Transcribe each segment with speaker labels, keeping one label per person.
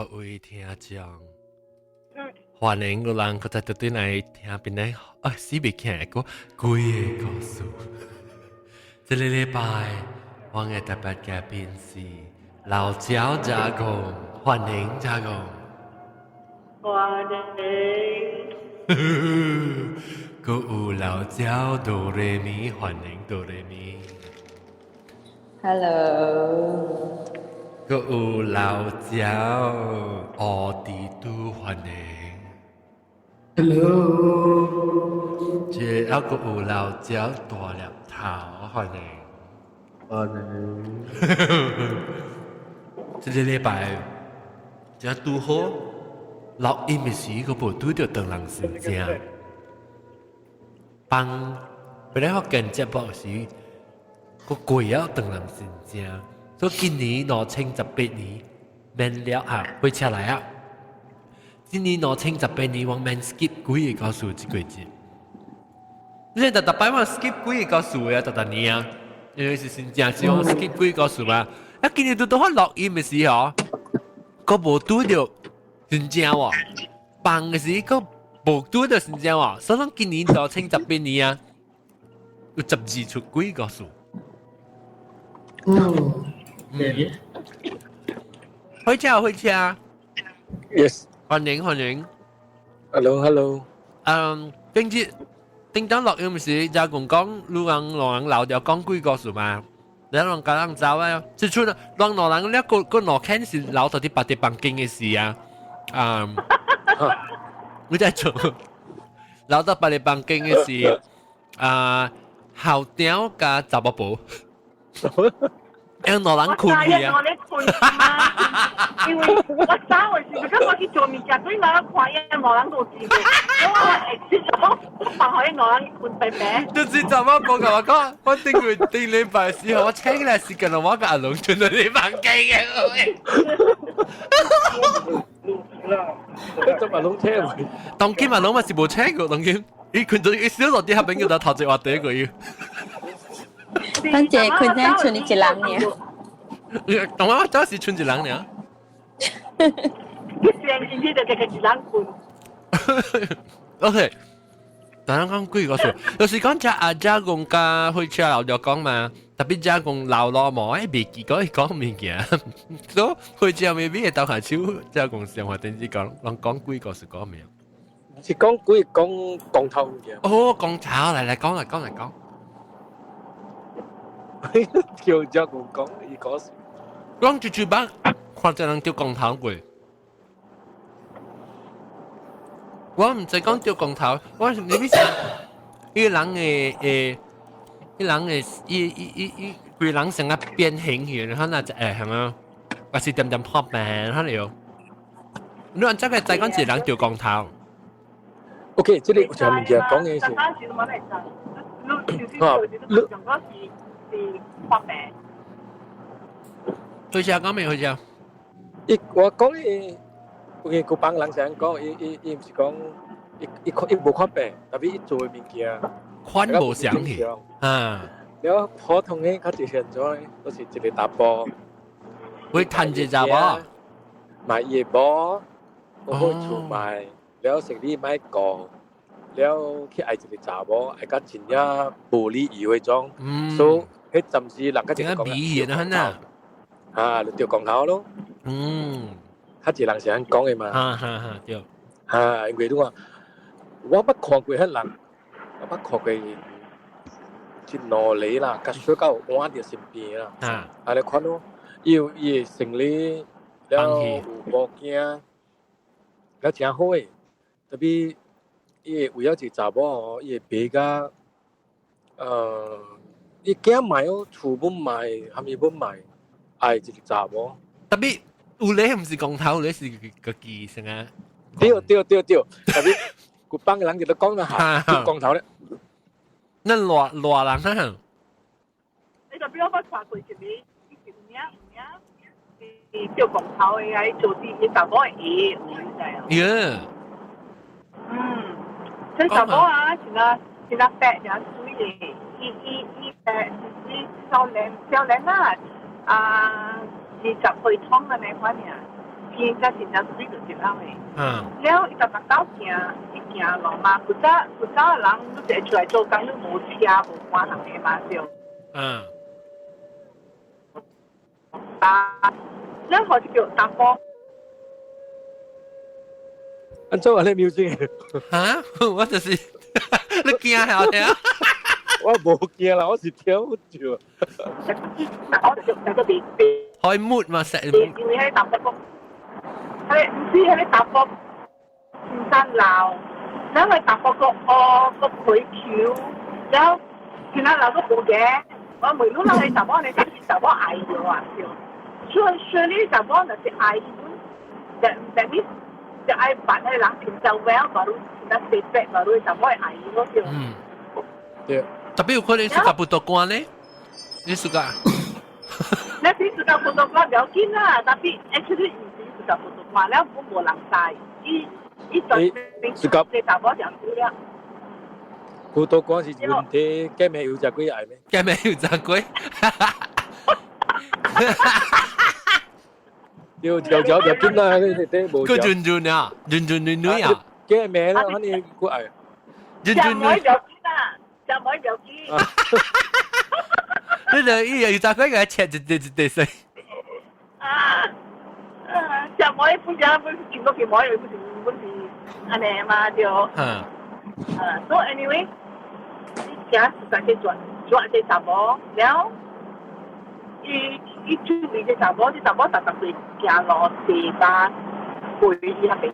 Speaker 1: 各位聽眾，歡迎有人佢在對來聽邊個死別聽個鬼嘅故事。這個禮拜，我嘅特別嘉賓是老焦加工，歡迎加工。
Speaker 2: 歡迎。
Speaker 1: 個有老焦哆來咪，歡迎哆來咪。
Speaker 2: Hello。
Speaker 1: 個有老焦奧地都歡迎
Speaker 3: ，Hello，
Speaker 1: 這個有老焦大粒頭歡迎，這個禮拜這拄好錄音的時個無拄着當人先正，幫本來我跟節目時個鬼要當人先正。所以今年2018年，免了啊，會出來啊！今年2018年，我免 skip 幾個告訴這個節。你現在大擺我 skip 幾個告訴呀，大年啊，因為是新正是我 skip 幾個告訴嘛。啊，今年都我錄音嘅時候，個無拄着新正喎，放嘅時個無拄着新正喎，所以今年2018年啊，有12出幾個告訴。回家。
Speaker 3: Yes。
Speaker 1: 歡迎。
Speaker 3: Hello。
Speaker 1: 叮當錄音時，就講路人老掉講幾個數嘛，然後講人走啊，即係出讓老人咧個腦筋是老到啲八啲房間嘅事啊，我在做老到八啲房間嘅事後屌加雜寶寶。有老人困去啊！
Speaker 2: 因為我早嘅時候，咁我去做物件，對老人看嘢，老人都知嘅。我係我放學啲老人困白白。
Speaker 1: 就是怎麼講嘅？我講，我頂禮拜時候，我請嚟時間，我個阿龍轉到你房間嘅。
Speaker 3: 做馬龍車喎。
Speaker 1: 當今馬龍咪是冇車嘅，當今佢困到小落啲黑邊叫他頭只話第一個要。
Speaker 4: 反正困在村里一人呢。
Speaker 1: 當我當時村一人呢。
Speaker 2: 你成日就嘅一人困。
Speaker 1: OK，但係講幾個數，有時講只阿家公家開車老就講嘛，特別家公老落冇誒未記講物件，所以開車未必係鬥下手，家公上話點知講幾個數講咩？
Speaker 3: 是講幾講講頭嘅。
Speaker 1: 哦，講頭嚟講。
Speaker 3: 叫家公講伊講事。
Speaker 1: 講住吧，看只人叫講頭過。我唔使講叫講頭，我你必須伊人嘅佢人成日變形去，然後那就係嘛，或是點破病，可能有。你話真係再講一人叫講頭。
Speaker 3: OK，這裡上面嘅講嘅是。
Speaker 1: 去食講未？去食？
Speaker 3: 我講嘅，OK，個幫人成講，伊唔是講，伊冇看病，特別伊做嘅物件，
Speaker 1: 款無相去啊。
Speaker 3: 了普通嘅較直現咗，都是一個查甫，
Speaker 1: 會趁一查某，
Speaker 3: 買嘢包，我去厝買，了成日買個，了去愛一個查某，愛甲真正無理由嗰種，所以迄暫時人家就講
Speaker 1: 啦。
Speaker 3: 啊，就掉講頭咯。較濟人是咁講嘅嘛。
Speaker 1: 對。
Speaker 3: 因為你話，我捌看過迄人，我捌看過一努力啦，甲小狗換伫身邊啦。你看咯，伊嘅生理了有無驚，了真好誒。特別伊為咗一查某哦，伊會比較伊囝買哦，厝本買，含伊本買。愛一個查某，
Speaker 1: 特別有咧唔是講頭，咧是個記性啊。
Speaker 3: 對，特別個幫人就都講得下，講頭咧。
Speaker 1: 那偌人啊？
Speaker 2: 你就俾我發過一個叫講頭嘅，喺做啲查某嘅嘢，
Speaker 1: 係啊。
Speaker 2: 即查某啊，前啊白人水嘅，伊少年啦。20歲湯嘅你看呢？見真真正水就接啱嘅。
Speaker 1: 嗯，
Speaker 2: 了伊就特走行路嘛，古早嘅人都係出嚟做工，都冇車冇關行嘅嘛，就
Speaker 1: 嗯，
Speaker 2: แล้วเขาจะเกี่ยวตามฟอก
Speaker 3: 安怎啊？你music？
Speaker 1: 啊，我就是你惊下聽，
Speaker 3: 我冇驚啦，我是跳舞住。
Speaker 2: 我就有個地
Speaker 1: 開 mood 嘛，食
Speaker 2: 地叫你喺搭ฟอก係唔知喺搭ฟอก前山鬧แล้ว喺搭ฟอก個佢橋แล้ว前山鬧都冇嘅我ไม่รู้เรา喺搭ฟอกในที่搭ฟอกไออยู่อ่ะเดียวช่วยนี่搭ฟอกน่ะจะไอแต่นี่จะไอบัดให้หลังถึงจะแววbaru kita step back baru搭ฟอกไอ咯เดียว
Speaker 3: 對，
Speaker 1: 特別有可能是差不多關呢，你是個，
Speaker 2: 你平時嘅普通話有見啦，特別 actually 唔是嘅普通話咧，我冇人晒，依對平時嘅答案就係啦。
Speaker 3: 古道嗰時問題，今日要隻鬼嗌咩？
Speaker 1: 今日要咋鬼？
Speaker 3: 要就入邊啦，你冇
Speaker 1: 個
Speaker 3: 就。
Speaker 1: 轉轉啊，轉女啊，
Speaker 3: 今日咩啦？肯定鬼嗌。
Speaker 1: 轉女
Speaker 2: 就唔可以有。見啦，就唔可以有見。
Speaker 1: 你就依要咋鬼嘅切一聲。
Speaker 2: 就唔可以本見到佢唔可以本是安尼嘛就。So anyway，你家是在去做隻雜貨，然後伊注意隻雜貨，隻雜貨特特對行路地巴背伊下邊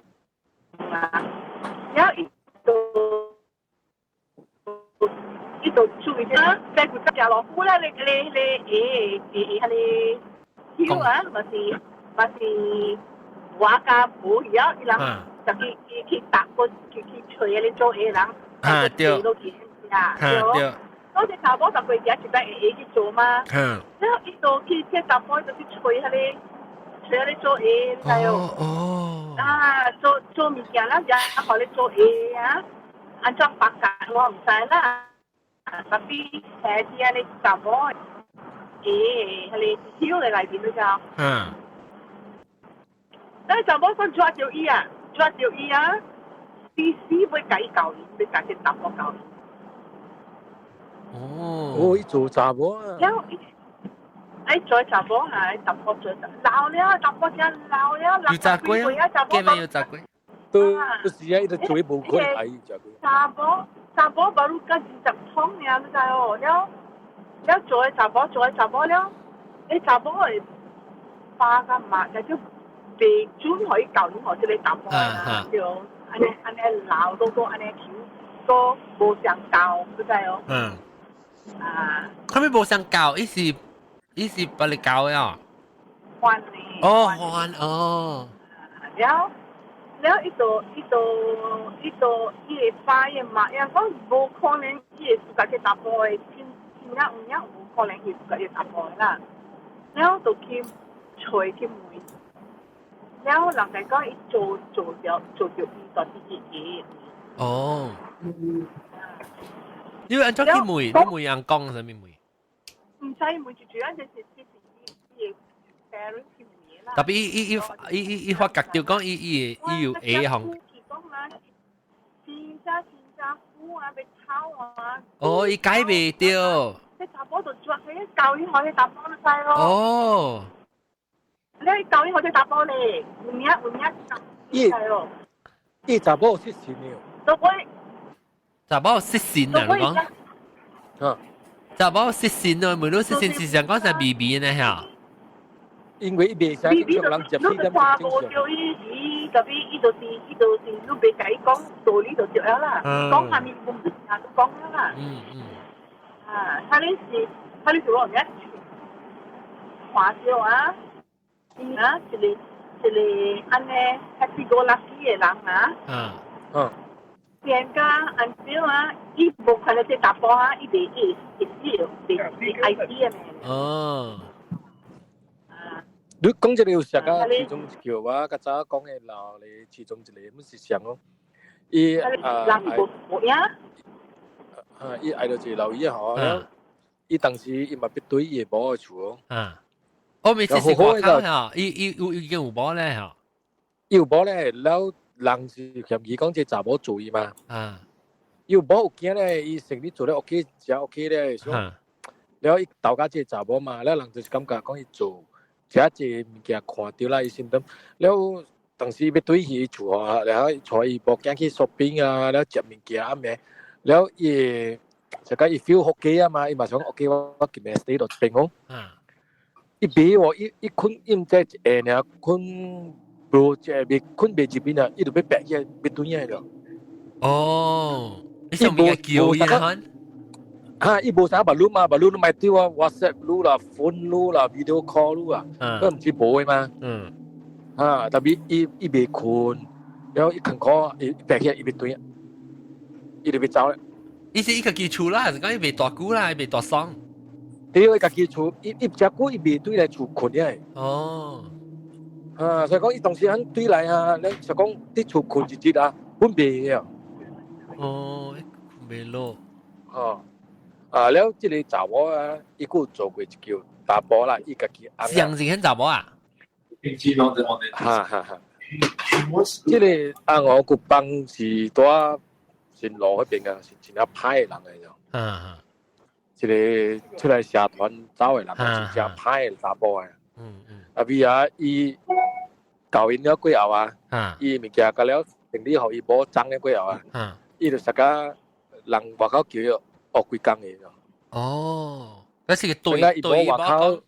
Speaker 2: 啊，然後伊就注意隻，在佢隻行路褲啦，你曉啊，咪是畫家補，然後伊人。就去搭個去吹啊！你做嘢人，
Speaker 1: 對，
Speaker 2: 都見啊，
Speaker 1: 對，
Speaker 2: 嗰隻茶煲就佢而家就係去做嘛，然後一到去隻茶煲就去吹下你做嘢，係哦，啊做物件啦，就學你做嘢啊，按照白格我唔使啦，特別係啲啊你茶煲，係你挑你嚟邊都得，但係茶煲分抓條伊啊。抓條伊啊 ，CC 會計舊年，你計隻答個舊年。
Speaker 3: 哦，伊做雜喎啊！
Speaker 2: 然後誒做雜貨係答個做老了，答個真老了，
Speaker 1: 要炸龜啊！今日要炸龜。
Speaker 3: 都是啊，伊都做冇可能嗌炸龜。
Speaker 2: 雜貨baru kan 20桶呀，你知哦？了做嘅雜貨了，你雜貨係花個嘛，就被轉可以舊年或者你答貨啦，就安尼老都安尼條都冇上教，你知哦？
Speaker 1: 佢咪冇上教，伊是把你教呀？
Speaker 2: 換呢？
Speaker 1: 哦，換哦。
Speaker 2: แล้วอีตัวอีฟ้าอย่างมาอย่างก็โบคอนเลยอีสุกัดจะตับบอยทิ้งเนี่ยโบคอนเลยอีสุกัดจะตับบอยล่ะแล้วตัวคิมช่วยคิมมือแล้วหลังจากก็อี做咗อีตอนที่อี
Speaker 1: 哦因為按照佢梅，你梅人講什麼梅？
Speaker 2: 唔使梅住一隻係 parent คิม
Speaker 1: 特別伊發覺到講伊有 A 行。哦，伊改袂到。
Speaker 2: 你查波度做，你教育學你答波晒咯。
Speaker 1: 哦。
Speaker 2: 你教育學你答波咧，換一係咯。
Speaker 3: 伊查波識線了。
Speaker 2: 都會。
Speaker 1: 查波識線啊！你講。
Speaker 3: 啊。
Speaker 1: 查波識線啊！每都識線，是想講係 BB 呢嚇。
Speaker 3: 因為伊袂使正常人接呢點
Speaker 2: 正常。就伊特別伊就是你別解講道理就對啦，講下面唔識啊都講啦。啊，他哋是我唔一話少啊，啊，一個安尼 happy go lucky 嘅人啊。人家按照啊，伊無可能即答波啊，伊袂idea
Speaker 1: 哦。
Speaker 3: 你講這個有實啊，其中一條我較早講嘅鬧你其中一個唔是上咯，伊伊愛到一個老姨嗬，伊當時伊嘛必對伊個某個厝哦，
Speaker 1: 我未試過靠嚇，伊已經有某咧嚇，
Speaker 3: 要無咧，แล้ว人是嫌伊講這查某做伊嘛。要無有驚咧，伊成日做咧 OK， 只 OK 咧，แล้ว伊鬥家這查某嘛，แล้ว人就是感覺講伊做，只這物件看到啦，伊心諗，แล้ว當時要對伊做啊，然後帶伊無驚去 shopping 啊，แล้ว接物件啊咩，แล้ว伊就講伊 feel OK 啊嘛，伊嘛想 OK， 我今日 stay 到邊講。伊俾我伊困伊唔知誒呢困。不，這別困別這邊啊，伊就要白嘢，別對嘢咯。
Speaker 1: 哦，你上面嘅叫伊看？
Speaker 3: 嚇，伊無啥把錄嘛，把錄咪對啊 ，WhatsApp 錄啦，phone 錄啦，video call 錄啊，都唔知冇嘅嘛。嚇，特別伊別困，然後伊肯 call， 伊白嘢伊別對啊，伊就別走咧。
Speaker 1: 伊是伊個基礎啦，還是講伊別大久啦，伊別大爽？
Speaker 3: 對，伊個基礎，伊只久伊別對來厝困嘅。
Speaker 1: 哦。
Speaker 3: 所以講伊當時肯對來啊，你就講啲厝困一節啊，分別啊。
Speaker 1: 哦，未咯。
Speaker 3: แล้ว即個查某啊，伊個做過一叫查甫啦，伊家己
Speaker 1: 啱。上次肯查某啊？
Speaker 3: 即個阿我個幫是喺新路嗰邊啊，是真係歹嘅人嚟咗。即個出來社團走嘅人係真係歹嘅查甫啊。啊，比啊，伊教因了過後啊，伊物件個了，定理互伊無爭嘅過後啊，伊就實個人外口叫伊學幾工嘅咯。
Speaker 1: 哦，嗰是個對外口，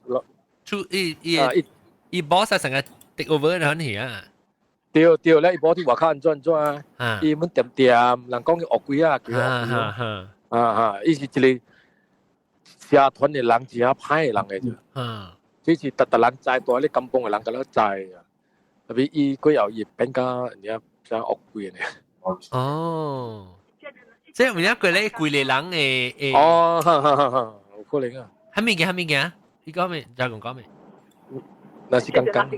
Speaker 1: 出伊boss 成個 take over 嗰啲啊。
Speaker 3: 對咧，伊無啲外口安怎啊？伊muốn掂掂，人講伊學幾啊，叫學幾。伊是一個社團嘅人，真係歹嘅人嚟啫。即是特人在多啲金邦嘅人咁樣在啊，特別伊佢又熱變加人家想惡貴嘅。
Speaker 1: 哦，即係唔一個咧貴嘅人誒。
Speaker 3: 哦，有可能啊。
Speaker 1: 係咩嘅？你講咩？再講咩？
Speaker 3: 那是剛剛。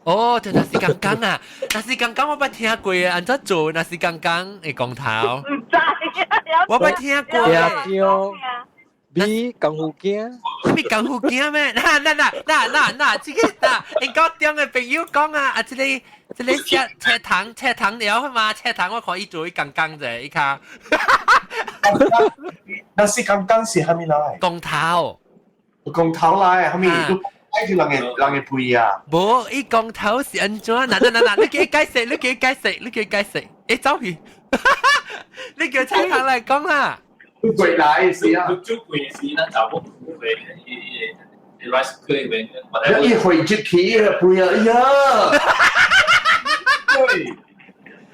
Speaker 1: 哦，就那是剛剛啊！那是剛剛我捌聽過啊，按怎做？那是剛剛嘅講頭。唔知，我捌聽過。
Speaker 3: 你功夫驚？
Speaker 1: 你功夫驚咩？嗱，這個你高中嘅朋友講啊，啊，這個車堂了係嘛？車堂我看伊做剛剛啫，伊卡。
Speaker 5: 那是剛剛是蝦米來？
Speaker 1: 公頭
Speaker 5: 來，蝦米？愛住人嘅背啊？
Speaker 1: 冇，伊公頭是安怎？嗱，你叫佢解釋，誒走去，你叫車堂嚟講啦。
Speaker 5: 貴來是啊，
Speaker 6: 最貴是咱查某婦嘅，伊 rice cooker 裡面，
Speaker 5: 一回就起了背啊，哎呀！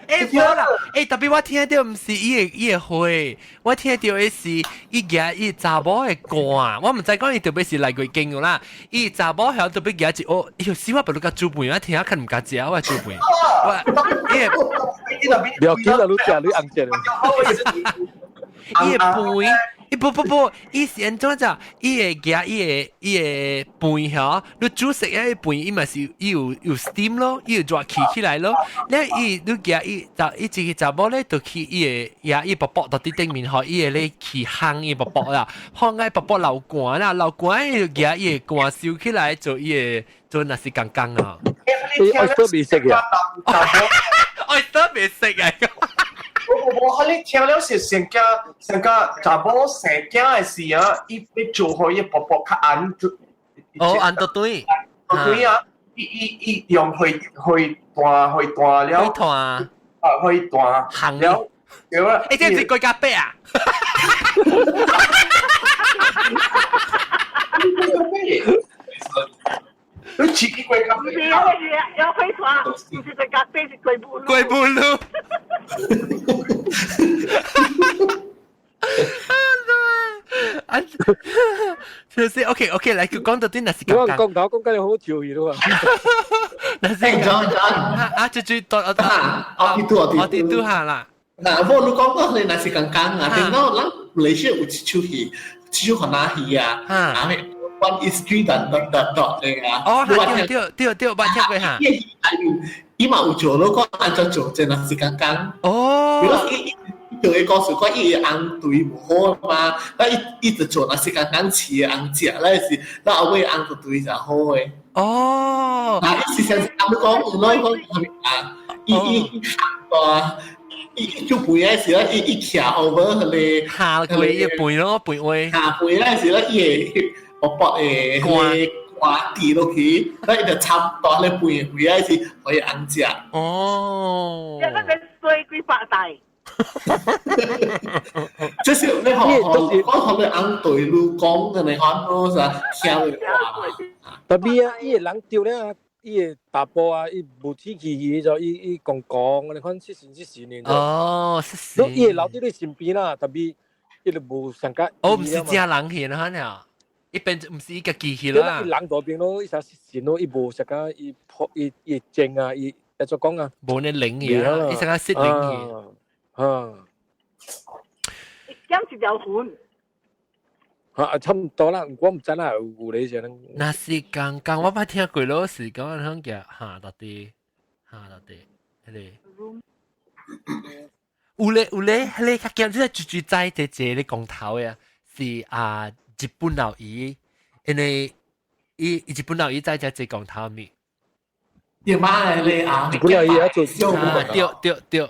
Speaker 1: 誒冇啦，特別我聽到唔是伊個會，我聽到嘅是伊夾伊查某嘅歌，我唔知講伊特別是嚟過經嘅啦，伊查某係特別夾一哦，伊有時我不如甲煮飯，我聽下看唔夾食，我煮飯，
Speaker 3: 不要緊啦，你食你硬食。
Speaker 1: 伊個飯，伊是安怎咋？伊個夾伊個飯嗬，你煮食嘅飯，伊咪是伊有 steam 咯，伊有熱起來咯。咧伊你夾伊一個查某咧，就去伊薄薄到啲頂面，嗬，伊個咧起烘伊薄薄啦，烘個薄薄流乾啦，流乾伊就夾伊個乾燒起來做伊個做那是剛剛啊。
Speaker 3: 我都未食嘅，
Speaker 1: 我都未食嘅。
Speaker 5: 我你聽了是成個查某成件嘅事啊，伊做好伊薄薄較硬，
Speaker 1: 哦，硬到對，
Speaker 5: 對啊，伊用去斷了，去斷
Speaker 1: 行
Speaker 5: 了，對啊，
Speaker 1: 你知唔知佢夾啤啊？
Speaker 5: 你自己貴咖啡啊？
Speaker 2: 要會斷，唔是貴咖啡是貴不路。
Speaker 1: 貴不路。就是 OK，嚟講到啲那是剛剛。
Speaker 3: 講緊你好調戲咯啊！
Speaker 1: 那是啊，最多我啲都下啦。
Speaker 7: 嗱，我你講到你那是剛剛啊，點解咱馬來西亞有一出戲，可哪戲啊？啊，One is three dot嘅啊。
Speaker 1: 哦，對，捌聽過嚇。
Speaker 7: 伊嘛有做咯，講按照做，真係是剛剛。
Speaker 1: 哦。
Speaker 7: 就會講說講伊紅對唔好嘛，那一直做那是剛剛起嘅紅食，那是那後尾紅個對就好嘅。
Speaker 1: 哦，
Speaker 7: 啊，伊是想啱講，攞講啊，伊啊，伊就背嗰時咧，伊徛 over 佢
Speaker 1: 下佢一背咯，背位
Speaker 7: 下背嗰時咧，伊薄薄嘅掛地落去，那伊就插到咧背嗰時可以紅食。
Speaker 1: 哦，
Speaker 2: 一個嘅水幾百大。
Speaker 7: 即是你學你紅對路講嘅你看咯，是啊，聽佢話。
Speaker 3: 特別啊，伊個人丟咧，伊個大波啊，伊無天氣伊就伊講，你看是年。
Speaker 1: 哦，是。
Speaker 3: 都伊個留喺你身邊啦，特別伊就無上格。
Speaker 1: 哦，唔是真人去啦，嚇！一邊唔是一個機器啦。
Speaker 3: 伊人嗰邊咯，伊實是咯，伊無上格，伊正啊，伊做講啊，
Speaker 1: 無你領嘢啦，伊成個識領嘢。
Speaker 2: 咁是條款。
Speaker 3: 差唔多啦，我唔知啦，有你先。
Speaker 1: 那是剛剛我捌聽過咯，是講響嘅下到啲，迄個。有咧，迄個較叫你住在這咧公頭呀，是啊日本老姨，因為日本老姨在這公頭面。
Speaker 7: 要買咧啊！
Speaker 3: 日本老姨要做
Speaker 1: 對。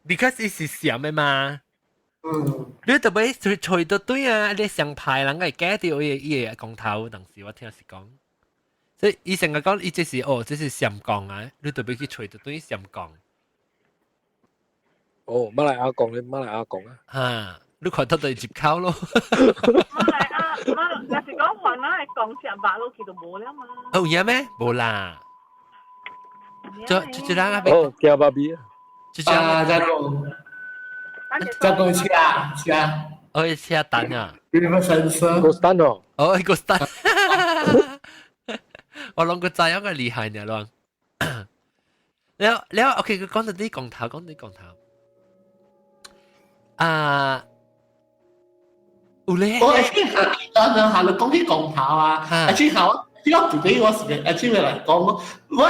Speaker 1: Because 伊是鹹嘅嘛，你特別吹到對啊，你上派人個假掉伊個公頭，當時我聽是講，所以伊成日講伊這是這是鹹講啊，你特別去吹到對鹹講。
Speaker 3: 哦，馬來亞講啊，
Speaker 1: 嚇，你看到對接口咯。
Speaker 2: 馬來亞，若是講話那係講上白咯，佢就冇啦嘛。
Speaker 1: 哦，有咩？冇啦。就啦，
Speaker 3: 哦，叫爸比。
Speaker 7: 啊，再講車，
Speaker 1: 哦，車蛋啊，
Speaker 7: 你咪神神，
Speaker 3: 個蛋哦，
Speaker 1: 哦，個蛋，我諗個仔有個厲害呢，咯。แล้วโอเคก็講到啲講頭，啊，有咧，
Speaker 7: 我下嚟講啲講頭啊，之後我自己我是嘅，之後嚟講我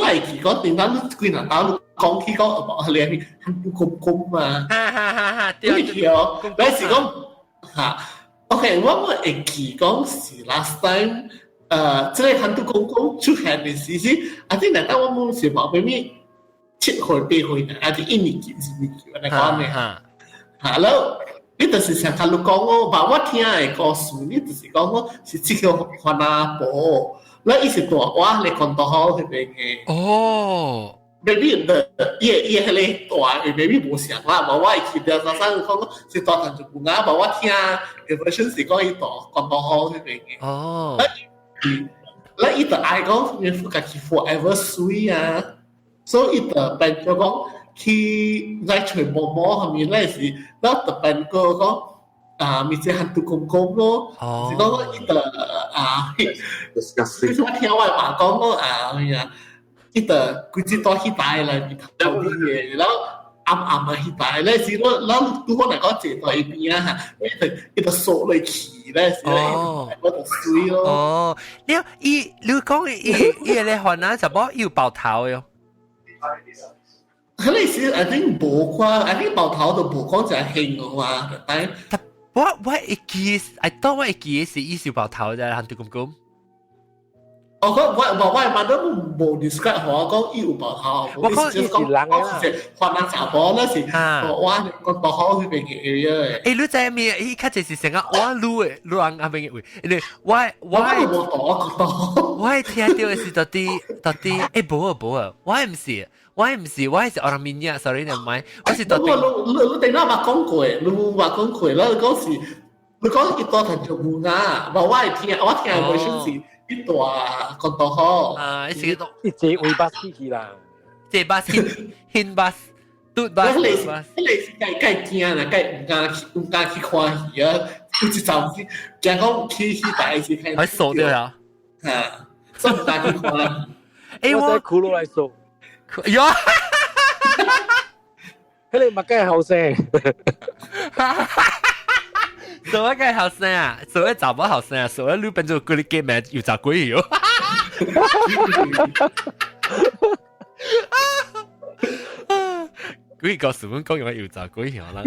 Speaker 7: 係佢講點解你幾難打？講起講你係咁嘛？對哦，你是講嚇 ？OK， 我會記講是 last time，即係很多公出現嘅事情，啊啲人當我冇是話俾咩7歲8歲呢，啊啲一年級是咩叫你講咩？嚇，แล้ว你就是想睇你講我，把我聽嘅故事，你就是講我是這個華納堡，แล้วอีสิตัวว่าเลยคนต่อเขาเป็นไง
Speaker 1: 哦。
Speaker 7: maybe the 嘢係你ตัว maybe 冇想啦บอกว่าอีกเดือนสั้นๆเขาก็สิตัวทันจุกุงาบอกว่าที่嘅 version สิก็อีตัวคนต่อเขาเป็นไง
Speaker 1: 哦
Speaker 7: แล้วอีตัวไอ้ก็มีฟุกะคิ forever sweet อ่ะ so อีตัวเป็นก็講ที่在全部摸下面咧是แล้วตัวเป็นก็มี隻行到公咯，是講依個你想聽我話講咯咩啊？依個佢知多起大啦，而頭啲嘢，然後暗啊起大咧，是咯，然後對我嚟講這對邊啊，依個數嚟起咧，是咧，我就水咯。
Speaker 1: 哦，你講伊咧可能就冇要爆頭喲。
Speaker 7: 佢哋是 I think 冇啩 ，I think 爆頭就冇講就係興嘅嘛，但係。
Speaker 1: 我會記，I thought 我會記是伊小爆頭啫，行到咁。
Speaker 7: 我媽都冇 describe 我講伊有爆頭，
Speaker 3: 我講伊是人啊，
Speaker 7: 華南茶坊嗰時，哇個爆頭去邊嘅 area
Speaker 1: 誒，你知咩？伊較就是成個我路人阿邊嘅位，你我聽到嘅是到底誒冇啊，我唔是。我係奧拉米亞 ，sorry 唔係，我是到底。
Speaker 7: 你定啦，話講過，你話講過啦，嗰時你講幾多藤條木啊？我聽嘅係是一段講到好。
Speaker 1: 啊，一個
Speaker 3: 一隻尾巴死去啦，
Speaker 1: 這巴牽巴，嘟巴。
Speaker 7: 你是計驚啦，計唔敢去看戲啊！佢就係講講去大時睇。
Speaker 1: 還掃掉啦。
Speaker 7: 啊，所以唔敢去看。
Speaker 3: 誒，我在骷髏來掃。
Speaker 1: 喲，
Speaker 3: 佢哋麥雞後生，
Speaker 1: 做乜嘅後生啊？做乜雜乜後生啊？做乜你變做嗰啲嘅名要雜鬼樣？鬼故事，阮讲用油炸鬼样啦。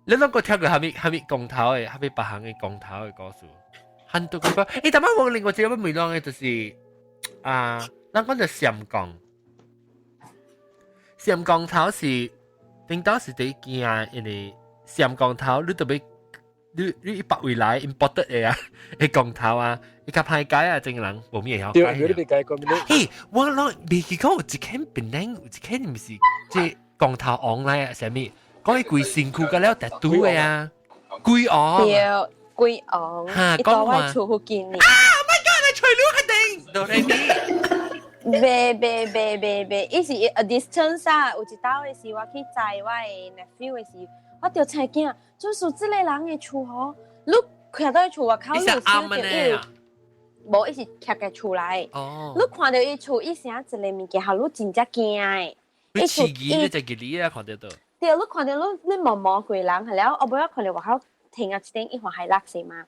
Speaker 1: 你攏個聽過蝦米公頭嘅，蝦米別行嘅公頭嘅故事，很多個。誒，但係我另外一個未講嘅就是咱講就閃光，閃光頭是頂到是第一件啊，因為閃光頭你特別你百位來 imported 嘅啊，嘅光頭啊，你較歹解啊，正人無咩好解。
Speaker 3: 對，你解講咩？
Speaker 1: 嘿，我諗未記講有一間檳榔，有一間唔是即光頭昂來啊，啥物？講起貴身軀個了特拄嘅啊，貴昂。
Speaker 4: 對，貴昂。
Speaker 1: 嚇，
Speaker 4: 講話厝附近呢。
Speaker 1: My God！你吹牛肯定，到你
Speaker 4: 袂，伊是 a distance 啊，有一道嘅時我去載我嘅 nephew 嘅時，我就猜見，就是這個人嘅厝吼，你看到厝外口有時就無，伊是徛喺厝內。哦。你看到伊厝伊寫一個物件，後你真正驚誒。
Speaker 1: 你試驗你就記你啊，看得到。
Speaker 4: 對，你看到你摸過人，係了，我冇看到外口停一頂一環係垃圾嘛，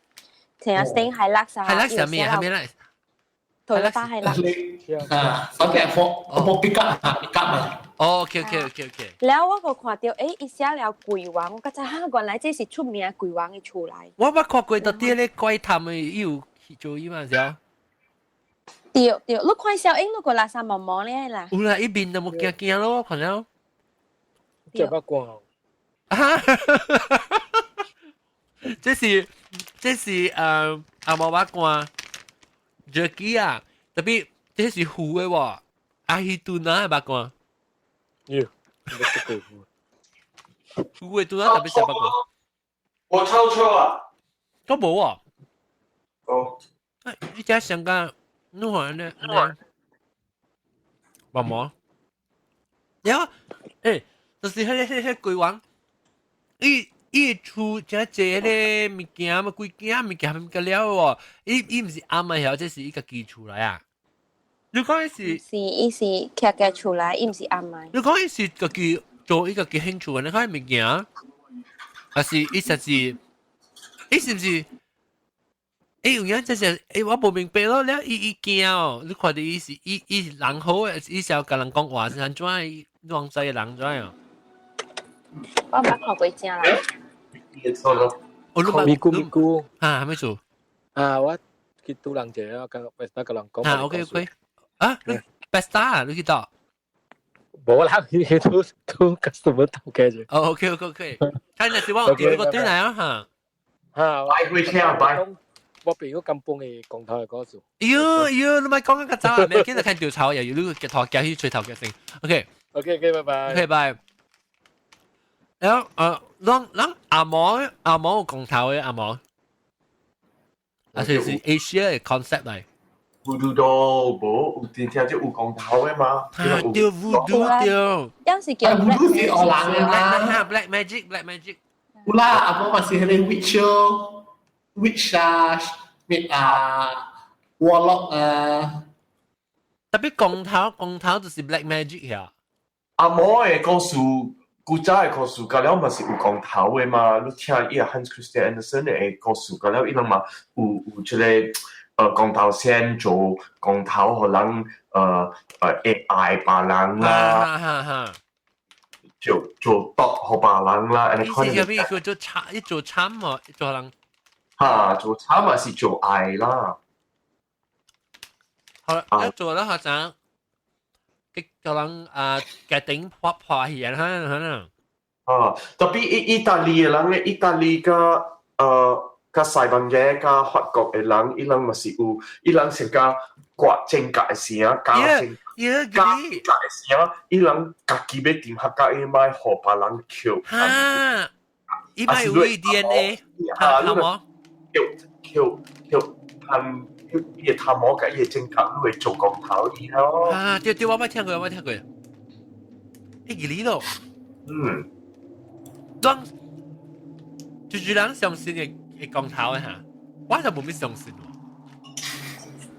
Speaker 4: 停一頂係垃圾。係垃圾咩？係咩垃圾？對啦，係垃圾。
Speaker 7: 我嘅我 pick up 嘛。
Speaker 1: OK。
Speaker 4: แล้ว我個看到，伊寫了鬼王，我覺得原來這是出名鬼王嘅厝嚟。
Speaker 1: 我捌看過到啲咧怪談嘅有做伊嘛少。
Speaker 4: 對，你看小英，你個垃圾毛毛咧啦。
Speaker 1: 有啦，一邊就冇驚咯，看了。
Speaker 3: 這捌講。
Speaker 1: 這是阿毛捌講 ，Jackie 啊，特別這是湖嘅喎，阿希頓啊捌講。
Speaker 3: 有，
Speaker 1: 湖嘅頓啊特別捌講。
Speaker 5: 我抽抽啊！
Speaker 1: 都冇啊。
Speaker 5: 哦。
Speaker 1: 你家香港，你看呢？毛毛。呀，誒。就是迄鬼王，伊出真濟咧物件嘛，幾件物件個了喎，伊毋是啱咪曉，這是伊家己出來啊。你講
Speaker 4: 伊是徛嘅出來，伊毋是啱咪。
Speaker 1: 你講伊是家己做伊家己興趣嘅，你看物件，還是伊實是，伊是毋是？有影即是，我無明白咯，了伊驚哦，你看到伊是伊人好誒，伊是要甲人講話是安怎伊亂世嘅人怎樣？
Speaker 4: 我捌看過正啦。
Speaker 3: 咪咕
Speaker 1: 啊，係咪做？
Speaker 3: 啊，我去拄人者，我甲人講。
Speaker 1: 啊 ，OK。啊，你 Besta 啊，你去到？
Speaker 3: 冇啦，佢都 customer 頭家啫。
Speaker 1: 哦 ，OK。睇你是我點個對嚟啊嚇。
Speaker 3: 嚇，
Speaker 5: 拜會聽拜。
Speaker 3: 我俾個金邦嘅講頭嘅歌數。
Speaker 1: 喲，你咪講緊個走啊！咩？今日睇調查又要呢個嘅頭夾去吹頭嘅先。OK，拜拜。OK，拜。แล้วแล้ว阿毛有公頭嘅阿毛，啊是 Asia 嘅 concept 嚟。
Speaker 5: Voodoo 都冇，有啲聽即有公頭嘅嘛。
Speaker 1: 啊，對 Voodoo 對。
Speaker 4: 有時叫
Speaker 7: Voodoo 是荷蘭嘅啦。
Speaker 1: Black Magic。
Speaker 7: 有啦，阿毛咪是嗰啲 witch 啊，咩warlock 啊。
Speaker 1: 特別公頭就是 Black Magic 呀。
Speaker 5: 阿毛嘅故事。古早嘅故事，咁了嘛是有講頭嘅嘛，你聽伊個 Hans Christian Andersen 嘅故事，咁了伊人嘛有即個講頭先做講頭，可能會愛別人啦，就做毒互別人啦，
Speaker 1: 你是入面佢做慘喎，做人
Speaker 5: 嚇做慘嘛是做愛啦。
Speaker 1: 好啦，一做啦學長。可能家庭破現可能。
Speaker 5: 特別意大利嘅人咧，意大利嘅西班牙嘅法國嘅人，伊人咪是有，伊人成個國政界時啊，家政嘅時啊，伊人家己要點客家，伊咪互別人扣。
Speaker 1: 嚇！伊咪有 DNA， 係冇？
Speaker 5: 扣伊個頭毛嘅伊個正格，你會做公頭伊咯。
Speaker 1: 啊，對，我冇聽過。你咯。當住人相信嘅公頭嘅嚇，我就冇咩相信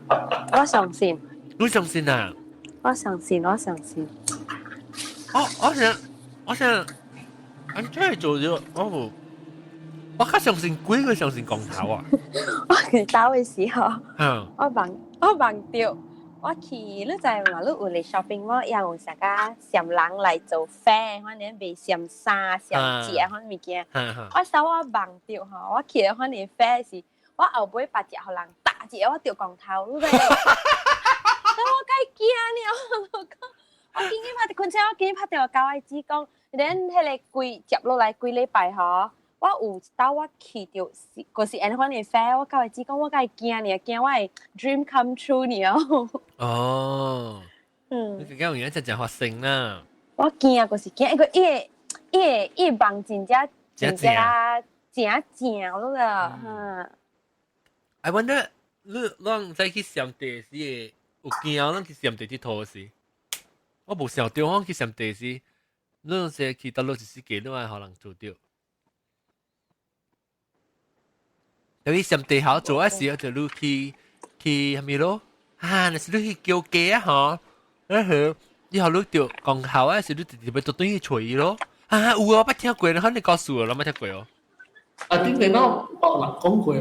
Speaker 4: 喎。我相信。
Speaker 1: 你相信啊？
Speaker 4: 我相信。
Speaker 1: 我想，安怎做咗我較相信鬼，佢相信公頭啊！
Speaker 4: 我去打嘅時候，我望到我去，你在嘛？你有嚟 shopping mall，也有啥个嫌人嚟做 fair，可能被嫌衫、嫌鞋，可能物件。我手我忘掉吼，我去可能 fair 是，我后尾把只互人打一下，我掉光头，你知？我介惊呢，我今日拍，昆车我今日拍掉教我子讲，连迄个规接落来规礼拜吼。我有到我去到就是安款的 fair， 我教会子讲我介惊呢，惊我的 dream come true 呢。
Speaker 1: 哦，你咁樣一直發生啦。
Speaker 4: 我驚啊，就是驚一個一幫真正正，我都
Speaker 1: I wonder， 你再去上地時，有驚咱去上地啲拖時，我冇想到我去上地時，你只去到落一時間，你係可能做到。由於上地好做嘅時候，就你去係咪咯？那是你去叫雞啊，嗬？以後你掉講口啊，是你直接要到對去吹咯。有啊，我捌聽過，你告訴我，你冇聽過哦？
Speaker 7: 點解我學人講過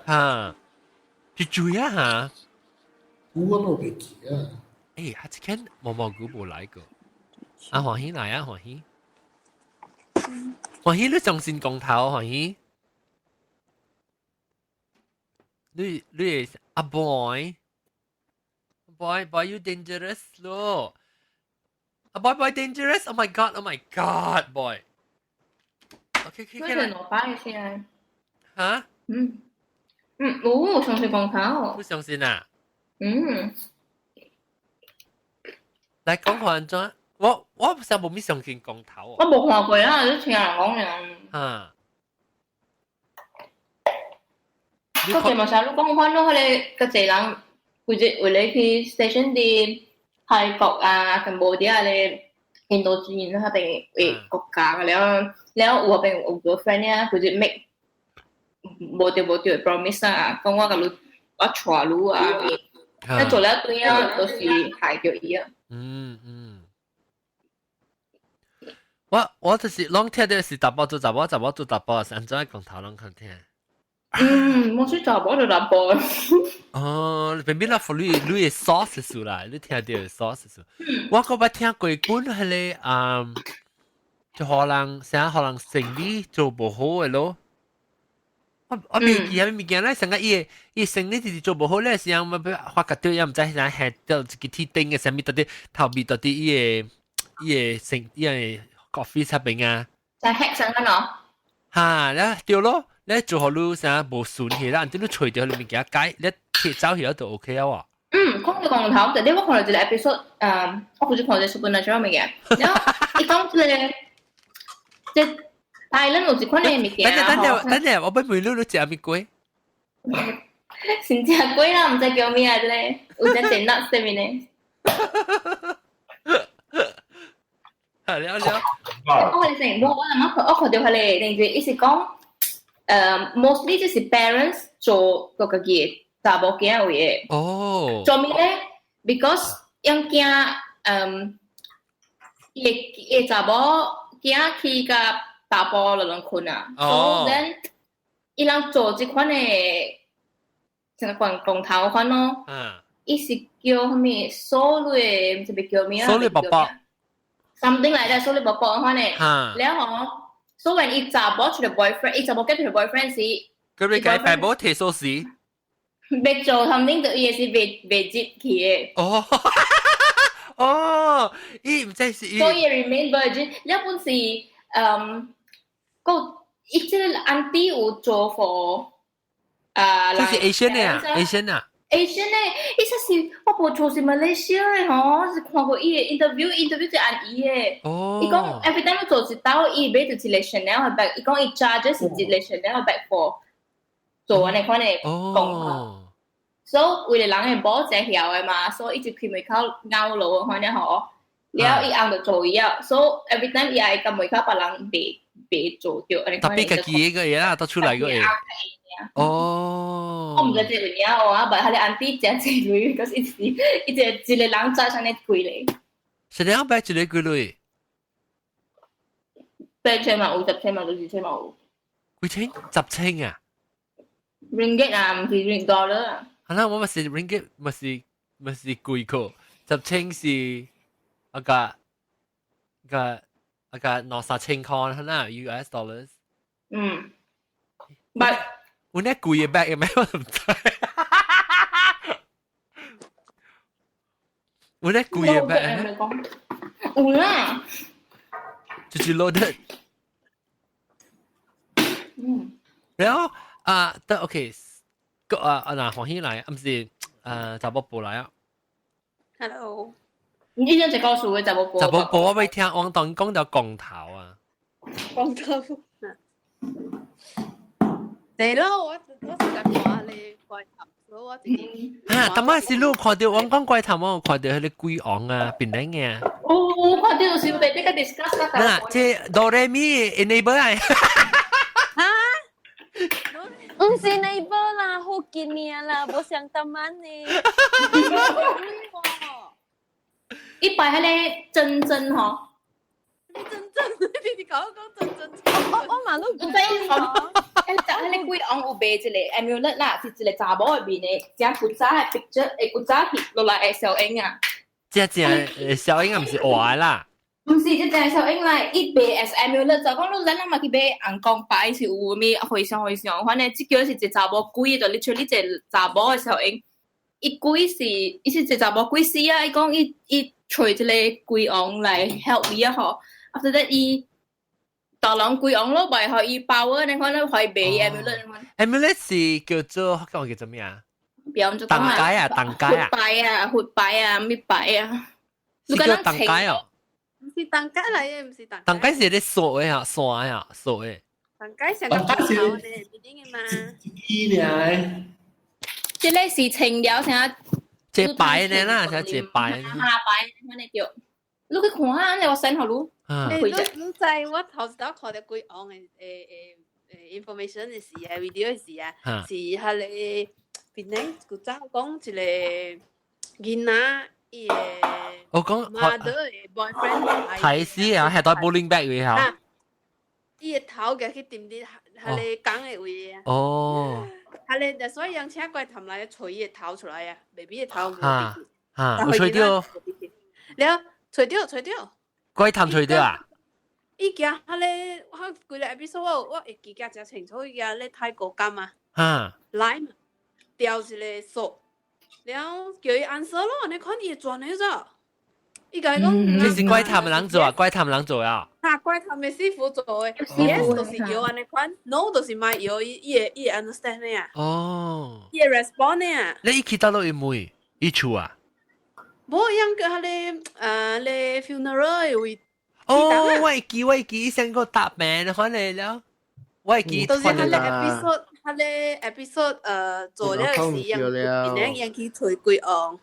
Speaker 7: 嘛？
Speaker 1: 就注意啊嚇！
Speaker 7: 我都未記啊。
Speaker 1: 下一間毛菇冇來過。黃喜來啊，黃喜，你相信講頭黃喜？你阿 boy， you dangerous 咯。boy dangerous. Oh my god, boy. Okay.
Speaker 8: 嗰陣我擺嘅先
Speaker 1: 嚇。
Speaker 8: 我上次講頭。
Speaker 1: 你相信啊？嚟講看咗，我實冇咩相信講頭。
Speaker 8: 我冇看過啊，都聽人講嘅。嗰時咪成日都講翻咯，佢哋個濟人會你去 station 啲泰國啊、柬埔寨啊、你印度資源啦，定誒國家嘅แล้ว我เป็น我個 friend เนี่ย佢จะ make 冇掉 promise 啊，講我個路我錯路啊，你做了對啊，都是害咗伊啊。
Speaker 1: 我就是攏聽到是雜包做雜包，雜包做雜包，是安怎講頭攏看聽。
Speaker 8: 我是雜包就雜包。
Speaker 1: 哦，偏偏啦，你嘅 sauce 數啦，你聽到嘅 sauce 數。我個捌聽過本係咧，就可能生理做唔好嘅咯。我未見咧，成個伊生理就是做唔好咧，時候咪發覺到又唔知係哪係到一個鐵釘嘅上面到底頭面到底伊嘅 coffee 出邊啊？
Speaker 8: 就 hack 上緊我。
Speaker 1: 嚇，咧對咯。你做好你啥無順氣啦，你除掉你物件解，你貼走去就 OK 啊喎。
Speaker 8: 講到講頭，就你我看到一個 episode， 我好似看到 Supernatural 物件，然後伊講即大人有一款嘅物件。
Speaker 1: 等陣，我俾妹女食咩鬼？
Speaker 8: 先食鬼啦，唔知叫咩啊？咧，有隻電腦上面咧。
Speaker 1: 了。
Speaker 8: 我哋成我看到佢哋，定住意思講。mostly 就是 parents 做嗰個嘢，查某囝有嘢。哦。做咩咧 ？Because 樣囝伊查某囝去甲大埔落人困啊。哦。So then 伊人做即款嘅，成個公頭款咯。伊是叫咩？Soul 唔知叫咩啊
Speaker 1: ？Soul 寶寶。
Speaker 8: something like that， Soul 寶寶款嘅。然後。So when 伊查某出嚟 boyfriend， 伊查某 get 出嚟 boyfriend 時，
Speaker 1: 佢哋解大寶提數時，
Speaker 8: 別做 something 對伊是別接去嘅。
Speaker 1: 伊唔知是。
Speaker 8: 所以 remain virgin。一般是個伊即係 auntie 有做 for
Speaker 1: 就是 Asian 嘅啊 ，Asian 啊。
Speaker 8: Asian 咧，伊實是我冇做是 Malaysia 嘅嗬，我是看過伊嘅 interview 就按伊嘅。伊講 every time 做一刀，伊買就一個 Chanel 嘅 bag， 伊講伊 charge 是一個 Chanel 嘅 bag for 做安尼款嘅功課。所以為了人嘅保證曉嘅嘛，所以伊就去門口拗路嘅款嘅嗬，然後伊按就做伊啊，所以 every time 伊係咁門口別人別做掉安尼款。
Speaker 1: 特別嘅嘢嘅嘢啦，都出嚟嘅嘢。
Speaker 8: 我唔知這個嘢啊，但係你按啲隻隻類，嗰時一個人揸上嚟貴嚟。
Speaker 1: 是點樣擺一個貴類
Speaker 8: ？8千萬、10千萬到20千萬。
Speaker 1: 幾千？10千啊
Speaker 8: ？Ringgit 啊，唔是 Ringgit dollar 啊。
Speaker 1: 係啦，我咪是 Ringgit，咪是唔是貴個，10,000是一個60,000塊啦 US dollars。But 我呢貴嘅 bag 有咩我唔知。我呢貴嘅 bag
Speaker 8: 有啦，
Speaker 1: 就是 loaded。然後得 OK， 嗱黃希來，唔是查某婆來啊。
Speaker 2: Hello，
Speaker 8: 你呢隻告訴佢查某婆。
Speaker 1: 查某婆我未聽王當講到公頭啊。
Speaker 2: 公頭。係咯，我是講話你怪頭，所以我自己。
Speaker 1: 咁啊是你看到王講怪頭，我看到佢哋鬼昂啊，變靚嘅。
Speaker 8: 哦，看到就是被呢個 discuss 啦。
Speaker 1: 嗱，即哆來咪 enable 係。
Speaker 4: 唔是 neighbor 啦，好見面啦，冇想得慢呢。
Speaker 8: 一擺喺你真嗬。
Speaker 2: 你講真。
Speaker 4: 我問都唔
Speaker 8: 知喎。喺你鬼昂有賣一個 amulet 啦，是一個查某入面嘅，隻骨仔嘅 picture， 誒骨仔翕落來嘅小影啊。
Speaker 1: 隻小影唔是活啦。
Speaker 8: 唔是，即係小影來一賣 as amulet， 就講你咱嘛去買紅光牌是有咩回想，反正即叫是一查某鬼，就你像你一查某嘅小影，伊鬼是伊是一查某鬼死啊！伊講伊找一個鬼王來 help 伊啊吼。after that 伊大人鬼王咯，咪可以 power， 你看你可以賣 amulet。amulet
Speaker 1: 是叫做叫做咩啊？
Speaker 8: 當街啊，活擺啊，咩擺啊？
Speaker 1: 是叫當街哦。
Speaker 2: 唔是當街嚟嘅，唔是當街。
Speaker 1: 當街是啲鎖嘅啊，鎖嘅啊，鎖嘅。
Speaker 2: 當街成個頭呢，邊嘅嘛？
Speaker 7: 啲嚟。
Speaker 8: 即係是情了成。
Speaker 1: 一擺呢啦，成一擺。
Speaker 8: 下擺，我哋叫。你去看下，你我 send 好你。
Speaker 2: 你在我頭先看到鬼王嘅information 嘅事啊 ，video 嘅事啊，是係你邊咧？古早講一個囡仔。
Speaker 1: 我講
Speaker 2: mother 嘅 boyfriend
Speaker 1: 睇師啊，係袋 bowling bag 嘅嚇。
Speaker 2: 伊個頭嘅去掂啲係你講嘅位啊。
Speaker 1: 哦。
Speaker 2: 係你所以讓車怪氹來除伊個頭出來啊，baby 個頭冇
Speaker 1: 邊。有除掉。
Speaker 2: 你除掉。
Speaker 1: 怪氹除掉啊？
Speaker 2: 伊件係你我幾個 episode 我會記得真清楚，伊件你泰國金啊。來嘛，掉一個數。然後叫伊 answer 咯，你看伊轉嚟咗，伊個講，
Speaker 1: 這是怪談嘅人做啊，怪談人做啊。
Speaker 2: 怪談嘅師傅做嘅 ，yes 都是搖啊，你看 ，no 都是賣搖，伊 understand 你啊。
Speaker 1: 哦。
Speaker 2: 伊 respond 你啊。
Speaker 1: 你一起到到一枚，一處啊？
Speaker 2: 冇樣嘅係你 funeral 會。
Speaker 1: 哦，我會記，成個答名，可能了。我會記。
Speaker 2: 都是係你 episode 做了時，然後引起推鬼昂。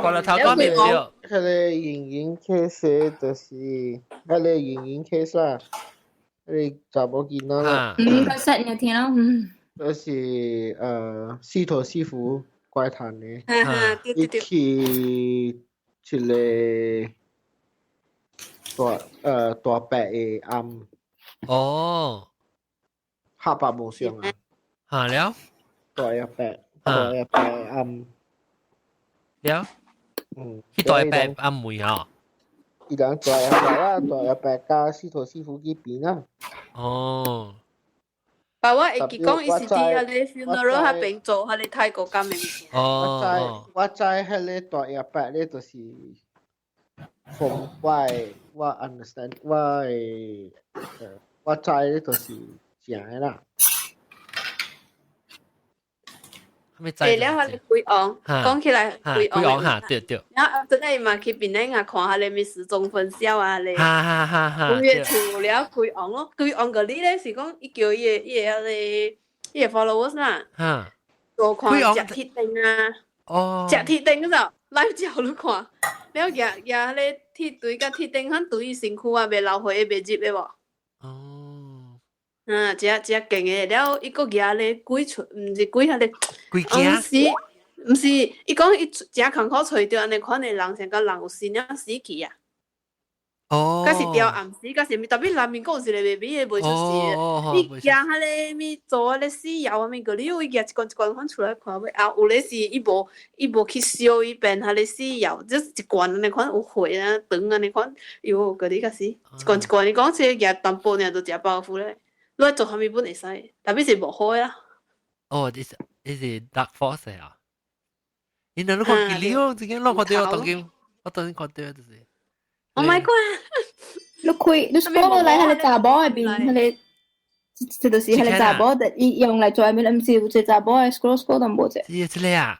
Speaker 1: 過來頭講咩料？
Speaker 9: 佢哋營 case 就是佢哋營 case 啦，佢哋就冇見到啦。
Speaker 8: 實有聽咯。
Speaker 9: 就是司徒師傅怪談嘅，一起出嚟大白嘅暗。
Speaker 1: 哦。
Speaker 9: 黑白無常啊！
Speaker 1: 了。
Speaker 9: 大一白暗。
Speaker 1: 了。佢大一白暗梅啊！
Speaker 9: 伊人大一白啦，大一白加司徒師傅嗰邊啦。
Speaker 1: 哦。
Speaker 2: 但我會記講，伊是啲喺你 funeral 喺邊做，喺你泰國咁嘅物。
Speaker 9: 哦。我知喺你大一白咧，就是 from 我 understand 我知咧，就是。正啦，
Speaker 2: 誒，然後你鬼王，講起來鬼
Speaker 1: 王嚇，對。
Speaker 2: 然後真係嘛，去邊咧啊，看下你咪時鐘分銷啊，你。五月除了鬼王咯，鬼王嗰啲咧是講伊叫伊個 followers 啦，做看食鐵定啊，食鐵定嗰時來照你看，然後夾咧鐵對個鐵定肯對伊身軀啊，未流血未入嘅喎。只勁嘅，然後伊個嘢咧鬼出，唔是鬼係咧，唔是，伊講伊只坎坷除掉，安尼看你人成個人有心了死去啊！
Speaker 1: 哦，
Speaker 2: 嗰時掉暗時，嗰時咪特別南面嗰時你未俾嘢未出事，你驚下你咪做你豉油啊咪嗰啲會夾一罐翻出來看咪啊，有你是一部去燒一遍下你豉油，即一罐你看有血啊，長啊你看，喲嗰啲嗰時一罐你講即夾淡薄呢就食飽苦咧，攞做下咪本嚟使，特別是無開啦。
Speaker 1: 哦，this is dark force 啊！你那看見了，自己攞看到當今，我當然看到就是。
Speaker 2: Oh my god！
Speaker 8: 你scroll 嚟喺你查甫入邊，喺你就是喺你查甫的，用嚟做入面，唔是有隻查甫嘅 scroll 都冇隻。
Speaker 1: 是這啊？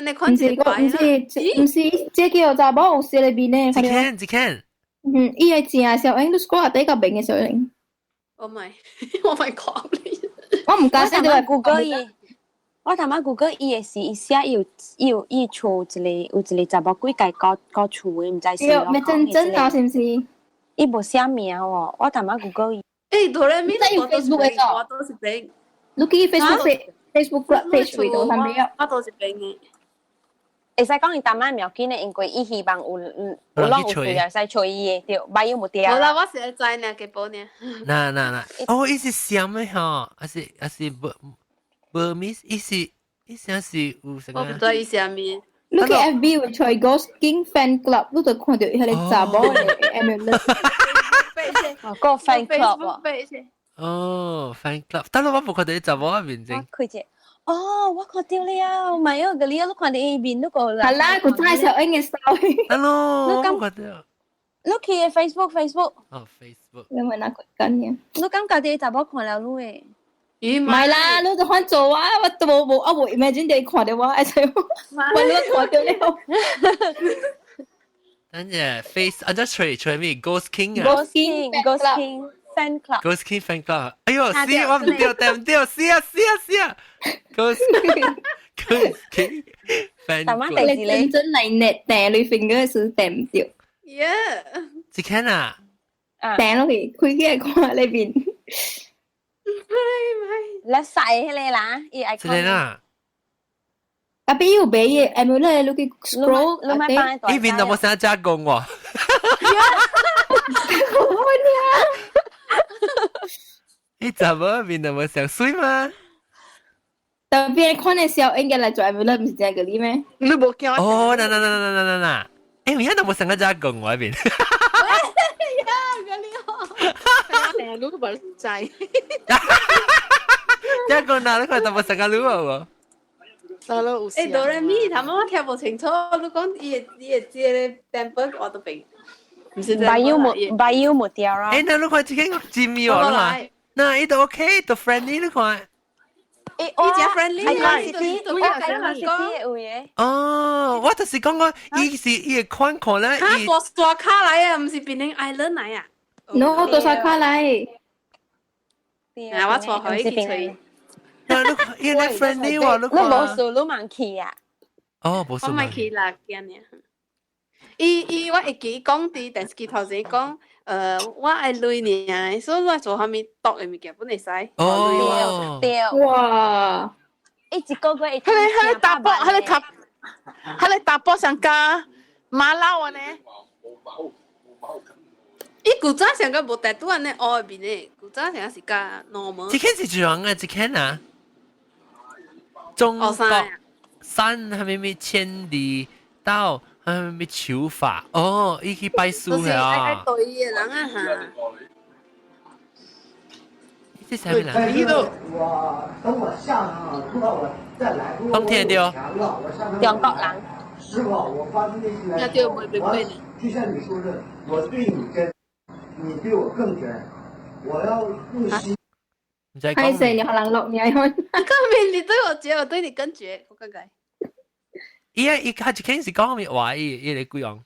Speaker 2: 你看這個
Speaker 8: 唔是，這叫查甫有寫裏邊呢。
Speaker 1: 一看。
Speaker 8: 伊係正小英，你 scroll 下底個邊嘅小英。
Speaker 2: Oh my god！
Speaker 8: 我唔解釋到
Speaker 4: Google 伊。我頭晚 Google 伊嘅是伊寫伊厝有一個查某鬼介搞厝嘅，唔知是咯。
Speaker 8: 咪真啊，是唔是？
Speaker 4: 伊無寫名喎，我頭晚 Google 伊。
Speaker 2: 誒，哆來咪
Speaker 8: 有 Facebook 嘅咗，
Speaker 2: 我都是邊。
Speaker 8: 你記 Facebook page 嚟到係咪啊？
Speaker 2: 我都是邊嘅。
Speaker 4: 會使講伊頭晚描緊嘅，因為伊希望有浪有水啊，使吹伊嘅，對，擺有冇掉。
Speaker 2: 好啦，我是知呢，幾寶呢。
Speaker 1: 嗱，哦，伊是什麼哈？還是Burmese 意思是有什麼？
Speaker 2: 我唔知意思係咩。
Speaker 8: 你去 FB 會吹 Ghost King Fan Club，你就看到佢哋查某嘅 MLS。
Speaker 4: 個 fan club
Speaker 2: 喎。
Speaker 1: 哦 ，fan club，但係我冇看到查某嘅面睛。
Speaker 4: 佢只，哦，我看到了，唔係啊，嗰啲你看到伊面嗰個。
Speaker 8: 係啦，佢真係小英嘅 story。
Speaker 1: Hello，我看到。
Speaker 4: 你去 Facebook。
Speaker 1: 哦 ，Facebook。
Speaker 8: 你咪拿佢緊嘅。
Speaker 4: 你感覺啲查某看了你誒？
Speaker 8: 唔係啦，你就看做啊！我都冇，我冇 imagine 你看到我，而且我你看到了。
Speaker 1: 等陣 face，我just try me Ghost King 啊。
Speaker 4: Ghost King Fan Club。Ghost
Speaker 1: King Fan Club。哎呦，試我唔掉，試啊！Ghost King Fan Club。
Speaker 8: 你認真嚟捏掟你 finger 時掟唔掉。
Speaker 2: Yeah。
Speaker 1: 只看啊。
Speaker 8: 掟落去，佢嘅看裏邊。
Speaker 4: 你晒起嚟啦，伊愛看。
Speaker 1: 啦。
Speaker 8: 阿邊有俾嘢，誒冇咧，你去 scroll，
Speaker 4: 你咪放喺度。
Speaker 1: 呢邊有冇想加工喎？你怎麼邊有冇想睡嗎？
Speaker 8: 特別看嘅時候，應該嚟做誒冇咧，唔是這個哩咩？
Speaker 2: 你冇叫我。
Speaker 1: 哦，嗱，誒，而家有冇想加工喎？呢邊。
Speaker 2: 你都唔知。
Speaker 1: 一個哪你看到冇成個路喎？
Speaker 2: 誒，哆來咪，頭先我聽唔清楚，你講伊嘅字淡薄我都明。唔是
Speaker 4: 擺腰冇掉啦。
Speaker 1: 誒，那你看這個Jimmy喎，嗱，那呢度 OK，度 friendly 你看。
Speaker 2: 伊只 friendly，
Speaker 1: 哦，我就是講過，伊是伊嘅款咧，
Speaker 2: 伊大卡嚟啊，唔是變成 island 嚟啊。
Speaker 8: no， 多少卡嚟？
Speaker 2: 啊，我錯佢去吹。
Speaker 1: 伊咧 friendly 喎，
Speaker 4: 你冇數你盲去啊？
Speaker 1: 哦，冇數。
Speaker 2: 我咪去啦，驚呢。伊我會記講啲電視機頭先講，我愛累呢，所以我做下面讀嘅物件本嚟使。
Speaker 1: 哦，
Speaker 4: 對。
Speaker 8: 哇！
Speaker 4: 一個個一。
Speaker 2: 佢搭波上加馬騮啊呢？伊古早上個無大多安尼學邊呢？古早上是加 normal。
Speaker 1: 這間是怎樣啊？這間啊？中國山係咪千里到？係咪手法？哦，伊去拜師嘅啊！
Speaker 2: 就是愛對嘅人啊嚇。
Speaker 1: 這是咩人？
Speaker 10: 等我下上知道我再來。
Speaker 1: 冬天掉。
Speaker 4: 中國人。
Speaker 10: 師傅，我發自內心來說，就像你說的，我對你真，你對我更真，我要用心。
Speaker 8: 係成日可能落嘢去。
Speaker 2: 根本你對我絕，我對你更絕，我感覺。
Speaker 1: 伊佢一開始講咩話？伊嚟講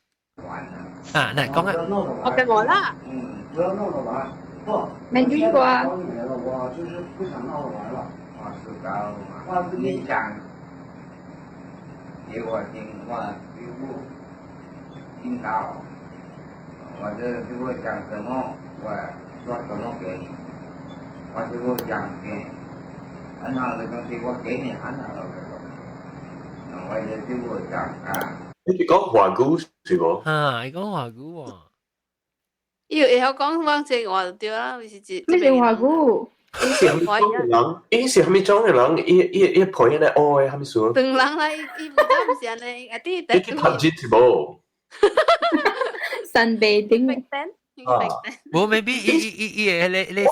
Speaker 1: 啊，嚟講啊。
Speaker 2: 我跟我啦。
Speaker 10: 不要鬧着玩。不。
Speaker 8: 沒聽過啊。
Speaker 10: 我就是不想鬧着玩了。我是剛，我是你講，給我聽，我就不聽到。我這給我講什麼，我說什麼給你。我就給我講給，很好的東西我給你很好的。我也就我講啊。
Speaker 5: 你講華語是冇？
Speaker 1: 啊，你講華語喎。
Speaker 11: 要會曉講方正話就對啦，咪是指。
Speaker 8: 咩是華語？
Speaker 5: 伊是蝦米種嘅人？伊配咧學嘅蝦米數？
Speaker 11: 長人啦，伊唔知唔是安尼，啊啲
Speaker 5: 伊去讀書冇？
Speaker 8: 神秘丁。
Speaker 1: 冇 maybe 伊嘅咧寫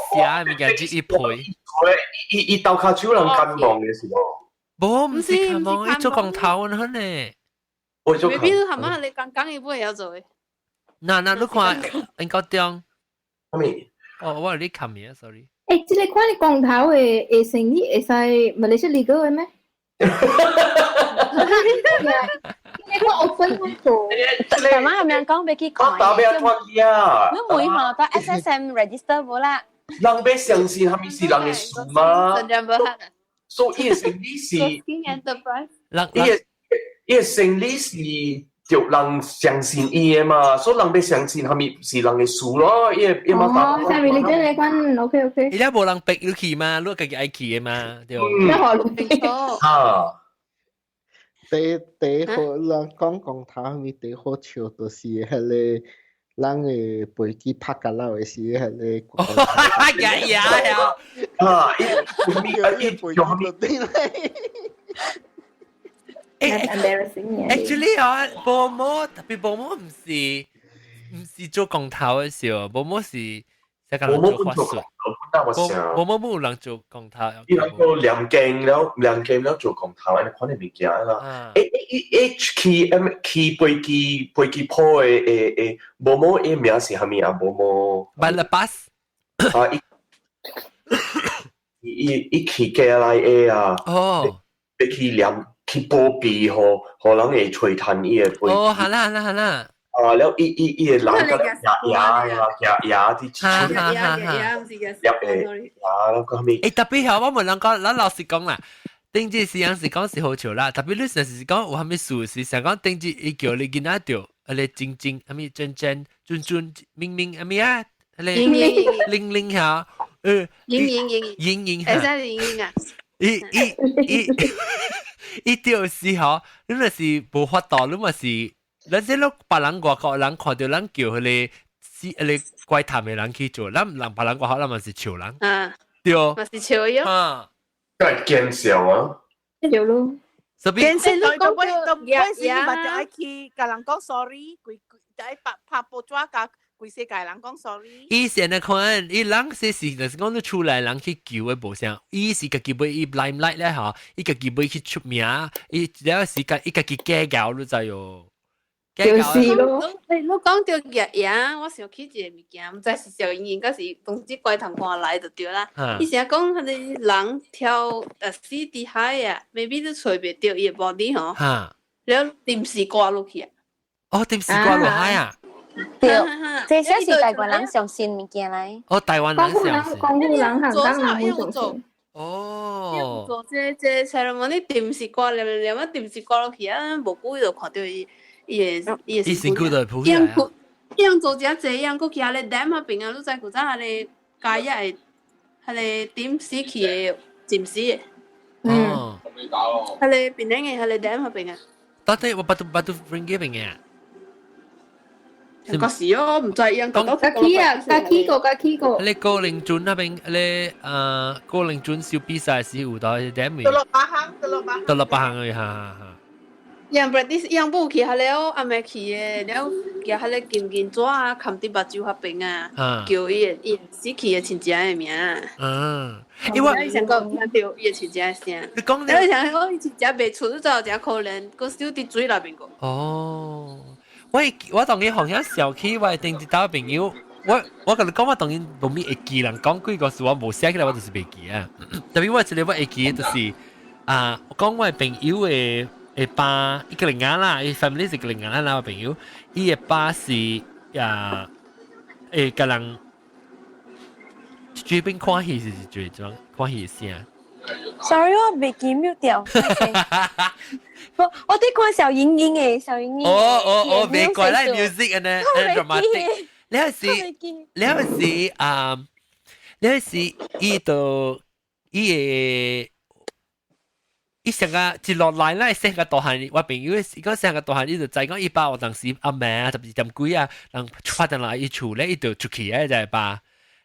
Speaker 1: 物件只伊配。
Speaker 5: 伊鬥卡手人感冒嘅時候。
Speaker 1: 冇唔是感冒，伊做光頭嗰呢。
Speaker 11: maybe 係咪你講伊本會做嘅？
Speaker 1: 嗱，你看應該點？
Speaker 5: 咩？
Speaker 1: 哦，我你看咩 ？sorry。
Speaker 8: 誒，即係看你光頭嘅生意會使馬來西亞 legal 嘅咩？你個 open 做，
Speaker 4: 台灣係咪講俾佢講？
Speaker 5: 打俾阿托呀！
Speaker 4: 你每下都 SSM register 冇啦。
Speaker 5: 人俾相信係咪是人嘅事嘛？所以成呢事，伊嘅成呢事。就人相信伊嘅嘛，所以人要相信係咪是人嘅事咯？伊嘛
Speaker 8: 答。哦，係咪你真係關 OK？
Speaker 1: 而家冇人逼你去嘛，你家己愛去嘅嘛，對。
Speaker 5: 啊！
Speaker 9: 第好人講講頭咪第好笑就是係咧，人嘅飛機拍架樓嘅時係咧。
Speaker 1: 呀！
Speaker 5: 啊！
Speaker 9: 伊飛機落地咧。
Speaker 1: Actually 啊，保姆特別保姆唔是做光頭嘅時候，保姆是在個人做法術。保姆冇人做光頭。
Speaker 5: 伊能夠亮鏡了做光頭，安尼看你物件啦。去飛機鋪嘅保姆嘅名是蝦米啊？保姆。
Speaker 1: Balabas。
Speaker 5: 啊！伊去過來嘅啊。
Speaker 1: 哦。
Speaker 5: 你去亮。去保庇互人會吹彈伊個飛。
Speaker 1: 哦，係啦。
Speaker 5: 啊，了伊個人個牙啲牙，咁咪。
Speaker 1: 特別係我們兩個，咱老實講啦，頂住時陣是講是好笑啦，特別你成時講有蝦米事是想講頂住伊叫你見得到，你靜靜，蝦米真，明明蝦米啊，玲下，
Speaker 11: 影下，啊，
Speaker 1: 伊條時候，你咪是無法度，你咪是，咱即係別人外國人看到咱叫佢哋怪談嘅人去做，咱別人外國人咪是笑人，對，
Speaker 11: 咪是笑樣，
Speaker 5: 梗係見笑啊，
Speaker 8: 笑咯，
Speaker 2: 見笑你講到嗰陣時，你咪就愛去甲人講 sorry，就愛拍報紙甲。規世界人講 sorry。
Speaker 1: 以前嚟看，伊人說是，就是講你出來人去救嘅無啥，伊是家己要伊 limelight 咧嚇，伊家己要去出名，伊了時間伊家己假搞你知喲。
Speaker 8: 就是咯。
Speaker 11: 你講到嘢，我想起一個物件，唔知是小英英，嗰時總之怪談看來就對啦。以前講佢哋人跳死底下啊 ，maybe 都隨便掉伊 body 嗬。然後電視掛落去啊。
Speaker 1: 哦，電視掛落海啊！
Speaker 4: 對，這些是台灣人相信物件嚟。
Speaker 1: 哦，台灣人相信。
Speaker 8: 廣東人、香港人會相信。
Speaker 1: 哦。
Speaker 11: 做這 ceremony 電視掛連啊電視掛落去啊，無久就看到伊
Speaker 1: 身軀就鋪
Speaker 11: 嚟。樣做只樣，佢喺咧 dam 下邊啊，你知佢真係咧假一係咧點死去嘅佔死嘅。
Speaker 1: 哦。
Speaker 11: 係咧邊啲嘅係咧 dam 下邊啊？
Speaker 1: 到底我batu ring giving 嘅。
Speaker 11: 嗰時我唔知樣講
Speaker 8: ，kaki 個。
Speaker 1: 你高齡轉那邊，你高齡轉小比賽是有到點咪？
Speaker 2: 到落八行
Speaker 1: 嘅哈。
Speaker 11: 樣 practice 樣不去下了，阿妹去嘅，了叫下咧見抓啊，冚啲白酒下邊啊，叫伊死去嘅親戚嘅名。因為以前講聽到伊親戚嘅聲，你講你想講伊親戚未出就真可憐，個小啲水那邊個。
Speaker 1: 哦。我當然好像小氣，我定住打朋友。我同你講，我當然冇咩會記人講幾個事，我冇寫起來，我就是袂記啊。特別我一個我會記就是我講我朋友嘅爸一個人啦，伊 family 一個人啦，我朋友，伊嘅爸是個人最邊看戲是最種看戲聲。
Speaker 4: Sorry， 我未記 mute 掉。我啲看小英英嘅，小英英。
Speaker 1: 哦，未怪啦 music 呢 dramatic。你係伊度伊嘅伊成個一落來咧，成個大漢，我朋友講成個大漢，伊就知講伊爸有當時阿妹啊，12點幾啊，人發定來伊厝咧，伊就出去啊，就係爸。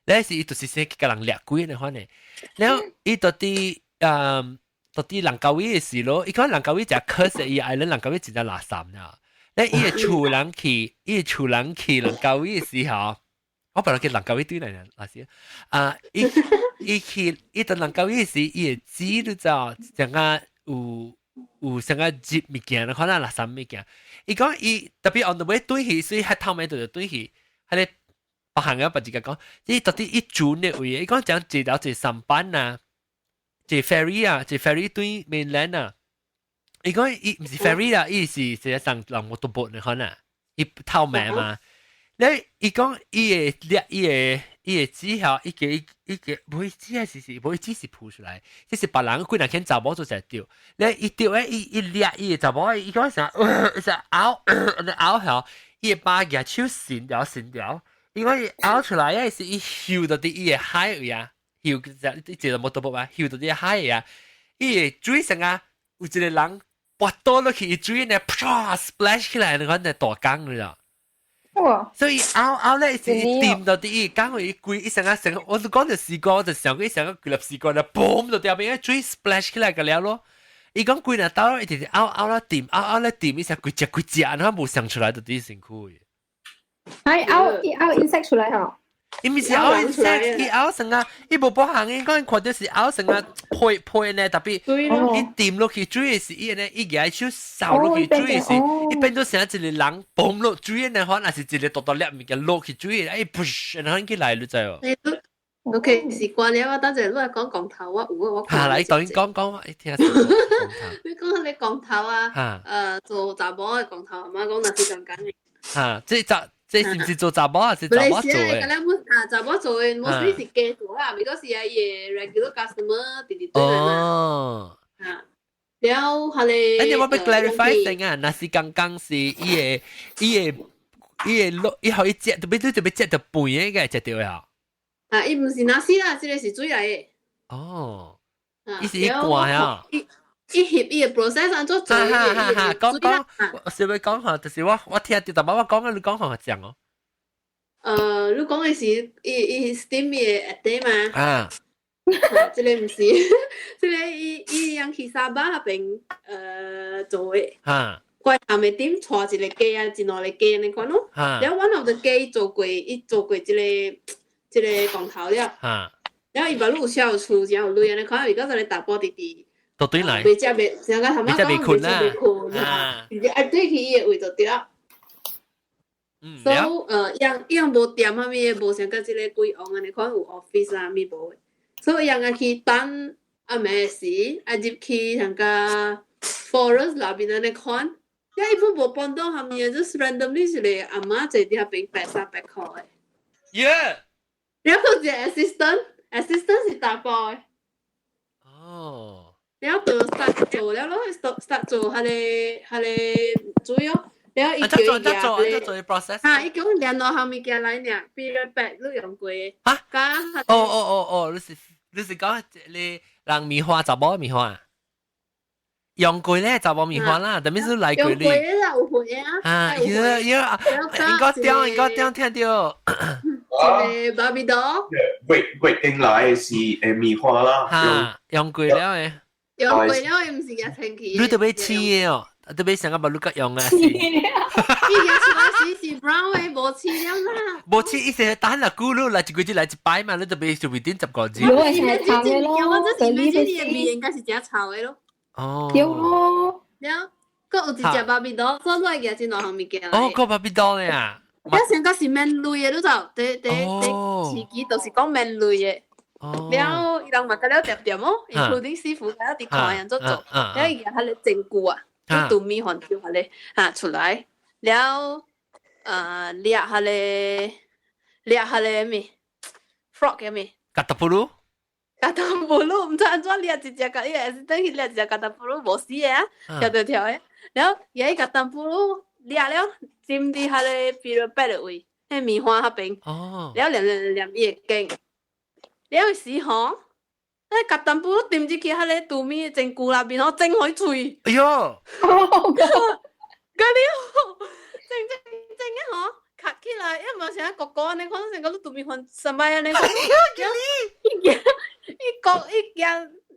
Speaker 1: 咧是伊就是先個人掠鬼呢款呢，然後伊到啲到啲人教伊嘅事咯，伊講人教伊就 curse 伊嗌人教伊真係垃圾啊！咧伊嘅厝人去，伊嘅厝人去人教伊嘅時候，我本來叫人教伊對嚟人嗱先伊去伊到人教伊嘅時，伊嘅指都就成個有成個接物件，可能垃圾物件。伊講伊特別 on the way 對去，所以喺頭尾度就對去，係咧。別行啊！別自己講，伊到底伊住呢位？伊講講坐到坐上班啊，坐 ferry 啊，坐 ferry 對 mainland 啊。伊講伊唔是 ferry 啊，伊是坐上人摩托車呢可能，伊透明嘛。咧伊講伊嘅伊嘅之後，伊嘅唔會知係是唔會知是鋪出來，即是別人佢人肯查某做成掉。咧伊掉咧伊掠伊嘅查某，伊講成拗後，伊嘅把隻手伸掉。因為拗出來咧是伊搖到啲伊嘅海位啊，搖就坐摩托車啊，搖到啲海啊，伊嘅水成啊，有一個人拔多落去，水呢啪 splash 起來，你看就大江了。哇！所以拗咧是掂到啲伊江會貴，伊成啊，我就講就試過，我就想佢成個幾粒試過啦，boom 就掉邊個水 splash 起來個了咯。伊講貴呢，到一直拗啦掂，伊成幾隻，然後冇想出來就啲辛苦嘅。
Speaker 12: 係拗 insect 出嚟嗬，
Speaker 1: 伊唔是拗 insect， 伊拗成啊，伊無保行，伊講看到是拗成啊配呢，特別伊掂落去水嘅時，伊呢伊嘅手掃落去水嘅時，伊變到成一個人嘣落水呢，可能是一個大大粒物件落去水，哎 push， 然後佢來你知哦。
Speaker 11: OK， 習慣了啊，等陣都係講降頭啊，我
Speaker 1: 係啦，你當然講，你聽下。
Speaker 11: 你講下你降頭啊，做查某嘅降頭係嘛？講那是咁緊嘅。
Speaker 1: 即係唔是做查某啊？是查某做嘅。
Speaker 11: 咁樣查某做嘅，mostly 是假做啊，如果是嘢 regular customer，直對嘛。然後係你。
Speaker 1: 你我俾 clarify 定啊，那是剛剛是伊可以接，特別接到半嘅接到呀。
Speaker 11: 啊，伊唔是那是啦，這個是水嚟嘅。
Speaker 1: 哦。伊是一罐啊。
Speaker 11: 伊翕伊嘅 process 按做做
Speaker 1: 嘅，講，我稍微講下，就是我聽到，但係我講你講下講哦。
Speaker 11: 你講嘅是伊 steam 嘅 day 嘛？
Speaker 1: 啊，
Speaker 11: 這個唔是，這個伊用去沙巴那邊做嘅。啊，怪下面點帶一個雞啊，一兩個雞你講咯。啊，然後我就雞做過，伊做過一個光頭了。啊，然後伊把路小厝，然後累啊，你看而家就嚟打波滴滴。到對嚟，未成個頭媽講未困啊，而對佢嘅位就對啦。所以樣無店下面無像個即個貴昂啊，你看有 office 啊咪無嘅，所以樣去等阿咩事，入去像個 forest 那邊啊你看，一般無幫到下面就 randomly 是嚟阿媽在啲下邊白沙白殼嘅。
Speaker 1: Yeah，
Speaker 11: 然後隻 assistant 是大波嘅。哦。然後就 start 做了咯 ，start 做下嚟做咯。然後伊叫伊做
Speaker 1: process。
Speaker 11: 嚇，伊講連落後面嘅來呢，比如白都用過。
Speaker 1: 嚇？你是講你人棉花查某棉花？用過咧查某棉花啦，特別是來過咧。
Speaker 11: 用過啦，有會啊。
Speaker 1: 啊，應該聽到。
Speaker 11: 係 Barbie doll。
Speaker 5: 決定來是棉花啦。
Speaker 1: 嚇，用過了誒。
Speaker 11: 用過了誒，唔是日清氣。
Speaker 1: 你特別黐嘅哦，特別成個把你個用啊。
Speaker 11: 伊嘅出是 brown 誒，無黐了啦。
Speaker 1: 無黐，伊成日單啦，咕嚕來一個字來一擺嘛，你特別是within 10個字。
Speaker 12: 如果係炒嘅咯，
Speaker 11: 我這是你這裡嘅面應該是只炒嘅咯。
Speaker 1: 哦。
Speaker 12: 對咯。
Speaker 11: 了，佮有一隻 Barbie doll，所以我嘅真兩項物件。
Speaker 1: 哦，個 Barbie doll 咧啊。
Speaker 11: 我成個是綿類嘅，你知？第詞語就是講綿類嘅。了，伊人嘛個了點點哦，including 師傅個啲客人做，了伊個喺度整固啊，啲杜米環條喺度嚇出來，了掠下咧咩 frog 嘅咩？
Speaker 1: 嘎達布魯，
Speaker 11: 唔知安怎掠一隻個，伊係等於掠一隻嘎達布魯無死嘅啊，條嘅，了而家嘎達布魯掠了，浸啲喺咧，比如白嘅位，喺棉花嗰邊，了黏伊嘅頸。了時候，甲淡薄點入去迄個杜面整久那邊，整開嘴。
Speaker 1: 哎呦，
Speaker 11: 嗰啲整嘅嗬，卡起來，因為冇成個個，你可能成個都杜面換上班啊，你講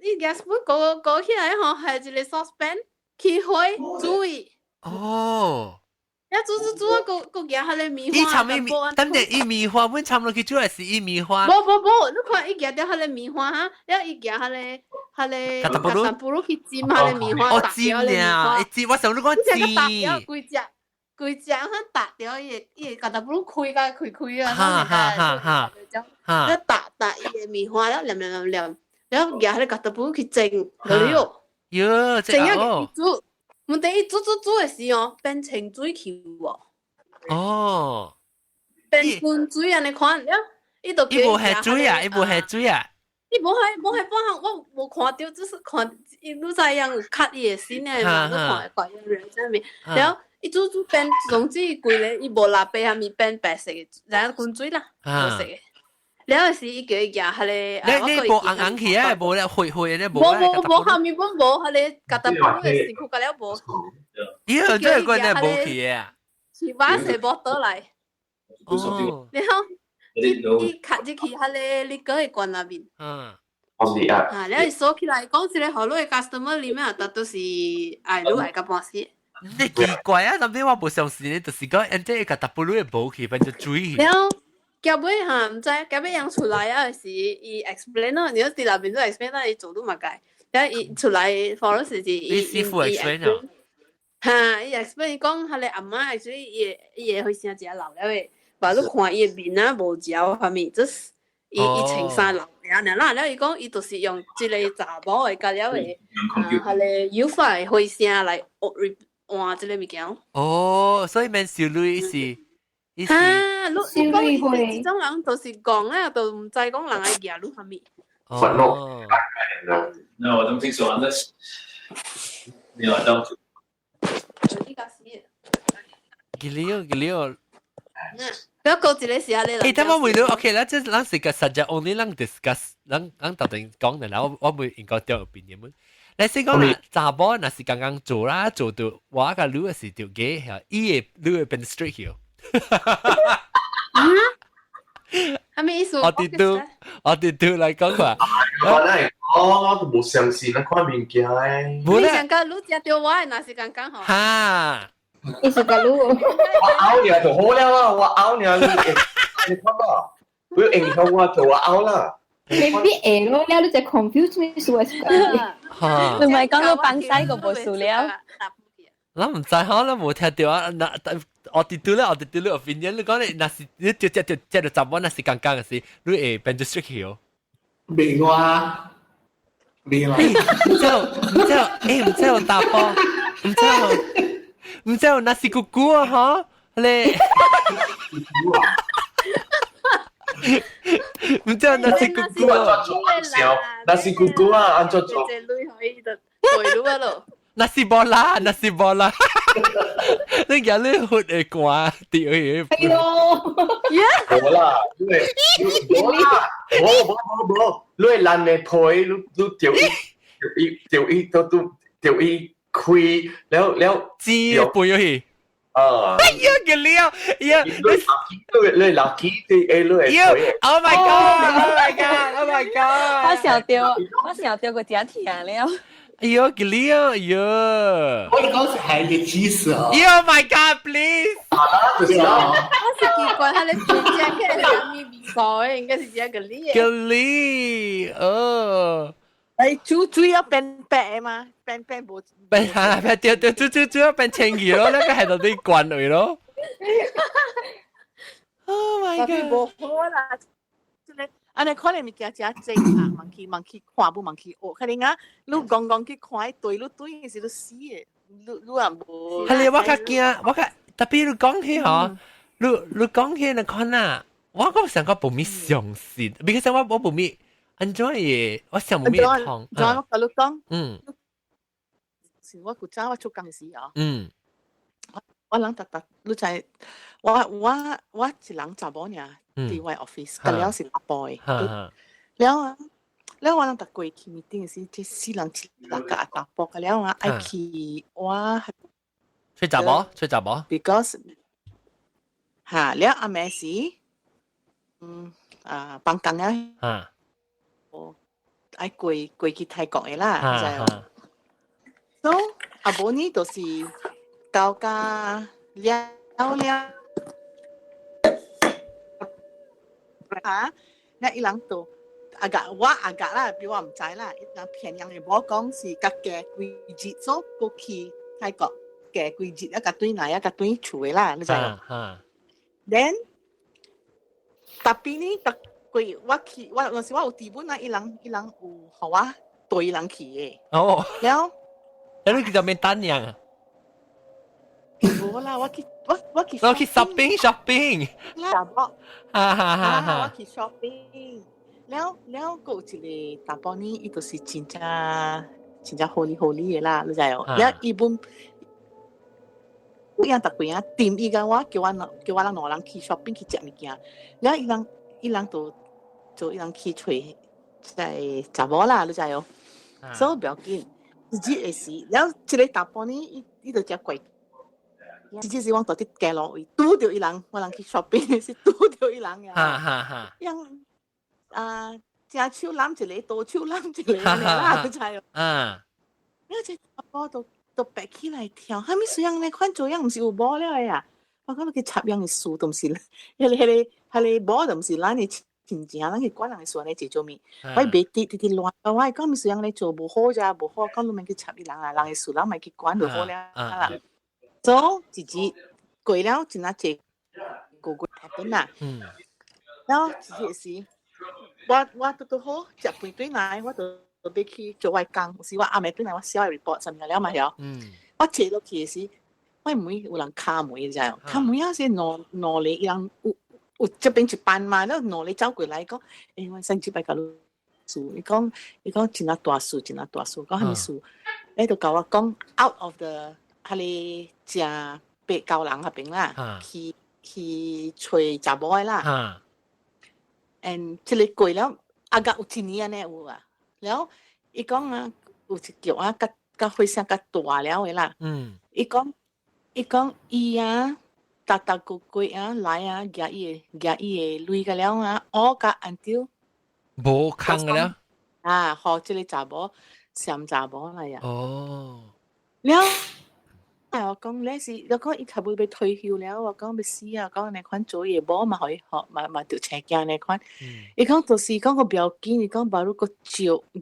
Speaker 11: 一件 spoon 個起來嗬，係一個 saucepan， 起開水。
Speaker 1: 哦。
Speaker 11: 一煮個夾下你米花，
Speaker 1: 伊差咩米？等陣伊米花，阮差唔多去煮係是伊米花。
Speaker 11: 冇，你看伊夾掉下你米花哈，然後伊夾下你格達布魯去煎下你米花，
Speaker 1: 哦煎啊！煎，我想你講煎。
Speaker 11: 規隻佢打掉伊格達布魯開啊，
Speaker 1: 哈，
Speaker 11: 一打伊米花了，涼，然後夾下你格達布魯去蒸，了，整一個煮。問題煮嘅時候變清水去喎。
Speaker 1: 哦。
Speaker 11: 變滾水啊！你看，伊就
Speaker 1: 伊無係水啊！伊無係水啊！
Speaker 11: 伊無係半行，我無看到，只是看伊愈知影有卡伊嘅身誒嘛，你看怪人上面。然後伊煮變總之規個伊無辣白下面變白色嘅，然後滾水啦，白色嘅。然後是伊叫伊夾下咧，
Speaker 1: 你無紅起啊，無咧灰咧，無
Speaker 11: 下面本無下咧，夾得本嘅時佢夾了無。
Speaker 1: 咦，真係個咧無起啊！
Speaker 11: 是把蛇剝倒來。哦。然後伊卡入去下咧，你個嘅關那邊。啊，然後鎖起來，講起來，好多嘅 customer 裡面啊，都是愛擼愛甲半死。
Speaker 1: 你奇怪啊！諗啲我無相信，就是講人哋夾得本嘅無起，變咗水。
Speaker 11: 然後。夾尾嚇唔知，夾尾樣出來啊！是伊 explain 咯，你喺啲那邊都 explain 啦，伊做都冇解。然後伊出來 follow 是伊
Speaker 1: 師傅 explain 啊。
Speaker 11: 嚇，伊 explain 伊講佢哋阿媽，所以伊會去成隻老了嘅，話你看伊面啊無焦下面，就是伊穿衫老了啦。然後伊講伊就是用一個查某嘅夾了嘅，佢哋油發嘅回聲來換這個物件。
Speaker 1: 哦，所以免小女是。
Speaker 11: 你講呢種人就是講咧，就唔知講人係夾路下面。
Speaker 1: 哦。
Speaker 6: No, I don't think so. Unless, I don't.
Speaker 1: Gilio.
Speaker 11: 不要講一個時候咧。
Speaker 1: 誒，等我回到 OK 啦，即係咱是個實際 only 咱 discuss，咱特定講嘅啦，我唔應該掉入邊嘅。你先講啦，查某若是剛剛做啦，做到我個女係條嘅，嚇，伊個女會變 straight 咗。
Speaker 11: 係咪意思？
Speaker 1: 我哋都嚟講話，
Speaker 5: 我嚟講，我都冇相信那款物件誒。
Speaker 11: 你想個女食到我，那是剛剛好。
Speaker 1: 嚇！
Speaker 12: 你是個女，
Speaker 5: 我拗你就好了啊！我拗你，你看嘛，不要影響我做我拗啦。
Speaker 12: 你啲咯，你只 confuse 咩數啊？
Speaker 1: 嚇！
Speaker 4: 你唔係講到放西個部數了？
Speaker 1: 我唔知可能冇聽到啊！我哋對咧 opinion， 你講你那是你就習慣那是剛剛嘅事，你會變咗 strict 咗。
Speaker 7: 明啊，明啊！
Speaker 1: 唔知我答波，唔知我那是姑姑啊嗬，你唔知我那是姑姑啊，
Speaker 5: 那是姑姑啊，按做做。
Speaker 1: 那是波啦，你而家你活嘅掛掉嘢。
Speaker 12: 係咯，
Speaker 5: 冇啦，冇，你係爛嘅配，你掉一開，แล้ว
Speaker 1: 知背咗去。
Speaker 5: 啊！
Speaker 1: 哎呀，嘅料，呀，
Speaker 5: 你 lucky 啲誒，你係
Speaker 1: Oh my god！
Speaker 4: 我想掉個假甜了。
Speaker 1: 哎呦，嘅料，哎呦！
Speaker 7: 我哋講係嘅知識啊
Speaker 1: ！Oh my god！ Please！
Speaker 11: 我是奇怪，他哋最正嘅係咪味道嘅？應該是只個喱。
Speaker 1: 嘅喱，哦。
Speaker 2: 煮要變白嘛，變冇。
Speaker 1: 變掉變青魚咯，呢個係到啲慣嚟咯。Oh my god！
Speaker 2: 冇可能。安尼可能物件真正啊，望去看不望去學，可能啊，你講去看對，你對嘅時都死嘅，你也無。
Speaker 1: 係你我較驚，我較特別你講起嗬，你講起你看啊，我講成個冇咩相信，because 我冇咩 enjoy 嘢，我成冇咩痛。
Speaker 2: 我同你講，是我古早我出工時啊，我諗特，你就係我一人查某爾。地位 office，咁了是阿 boy，了啊， แล้ววันตะกุยที่มีติ้งสิที่สี่หลังที่หลักกะตาปอกแล้วอ่ะไอ้ขี้ว่า
Speaker 1: 吹雜波，吹雜波。
Speaker 2: because แล้วอาแม่สิปังกังอ่ะไอ้กุยที่ไทยก่อนเอล่ะใช่ไหม so อาโบนี่都是高加了แล้วอีหลังตัวagak啦，比我唔知啦。嗱平陽嘅冇講是個嘅季節，所以去泰國嘅季節一個對內一個對厝嘅啦，你知冇？Then 特別呢，特季我嗰時我有地本啊，伊人有好啊，對人去嘅。
Speaker 1: 哦。
Speaker 2: แล้ว
Speaker 1: 你叫咩單樣啊？
Speaker 2: 冇啦，我去
Speaker 1: shopping。
Speaker 2: 啦，我去 shopping。แล้วก็จะเลยตาปอนี่อีตัวสิจินจ้าโฮลี่ละรู้ใจอ๋อแล้วอีบุ้มกูยังตะกุยอ่ะทีมอีกันว่าเกี่ยวว่าเราหนอลังขี่ช้อปปิ้งขี่เจ็บมีกี่แล้วอีหลังตัว就อีหลังขี่ช่วยใส่จับบ่ล่ะรู้ใจอ๋อ so 不要緊自己嘅事แล้วจะเลยตาปอนี่อีตัวจะ貴自己希望到啲嘅落去拄到อีหลัง我ลังขี่ช้อปปิ้ง是拄到อีหลัง嘅ยัง隻手攬一個，倒手攬一個，安尼啦，就係。แล้ว隻阿波都白起來跳，係咪水樣呢？款做樣唔是有波了呀？我講佢插樣嘅樹都唔是，係波都唔是咱嘅真正，咱嘅管人嘅樹呢做咩？我別啲亂，我係講咪水樣呢做無好咋，無好，講你咪去插啲人啊，人嘅樹人咪去管就好了啦。所以自己過了就那隻個happen啦。แล้ว自己是。我都好，食半對奶，我都俾去做外工。有時我阿妹對奶，我寫 report 上面了嘛曉。我坐落去時，我唔會有人卡門，你知冇？卡門有時攞嚟人有這邊一班嘛，แล้ว攞嚟走過來講，我上次拜個樹，你講真啊大樹，講係咪樹？你就教我講 out of the 係你食白教人嗰邊啦，去吹雜波啦。and 即係攰แล้วอากาอุทินีเนี่ย有啊แล้วอีกอ่ะ有一叫啊ก็會上個大了嘅啦อีกอีอ่ะตากุกุยอ่ะ來อ่ะ嘅累嘅แล้วอ่ะ我個 until
Speaker 1: 冇坑嘅แล้ว
Speaker 2: 學即係雜波上雜波嚟啊แล้ว我講呢是我講伊頭會被退休了，我講要死啊！講你款做嘢無嘛可以學嘛條車鏡你款。伊講到時講個表記，伊講把如個照銀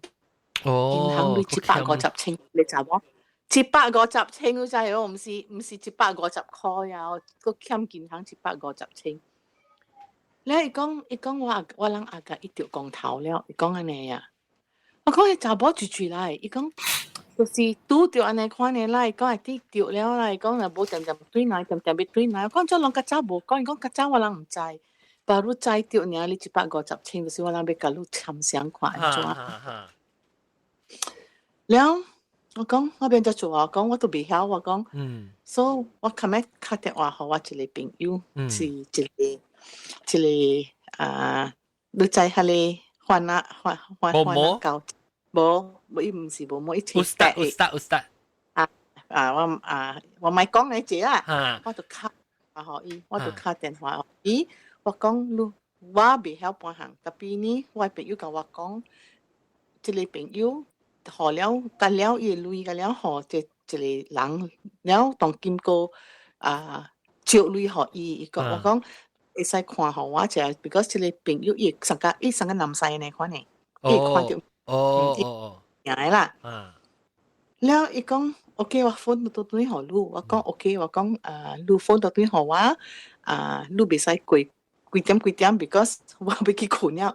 Speaker 2: 行裏750千，你知冇？750千嗰隻哦，唔是750塊啊！個欠銀行750千。咧伊講我人阿個一條光頭了，伊講安尼啊！我講你查某住嚟，伊講。就是拄着安尼款的啦，講係啲着了啦，講又冇點對奶，點要對奶，講咗兩個早無講，講個早我人唔知，把你知着呢，你750千，就是我人要甲你參詳看安怎。แล้ว我講我變咗做我講，我都未曉我講，所以我琴日打電話給我一個朋友，是一個你知係你換教。冇，唔是冇，一齊
Speaker 1: Ustad
Speaker 2: 我咪講你姐啦，我就卡我就卡電話伊，我講我未曉半行，特別呢，我朋友甲我講，即個朋友學了甲了伊累甲了學即個人了當經過借累學伊講我講會使看互我者 ，because 即個朋友伊上個男婿呢款呢，伊看到。อย่าง啦แล้วอีก講 OK ว่าโฟนตัวนี้หอลูว่า講 OK ว่า講ลูโฟนตัวนี้หอว่าลูไม่ใช่กุยเต็ม because ว่าไปกี่คนแล้ว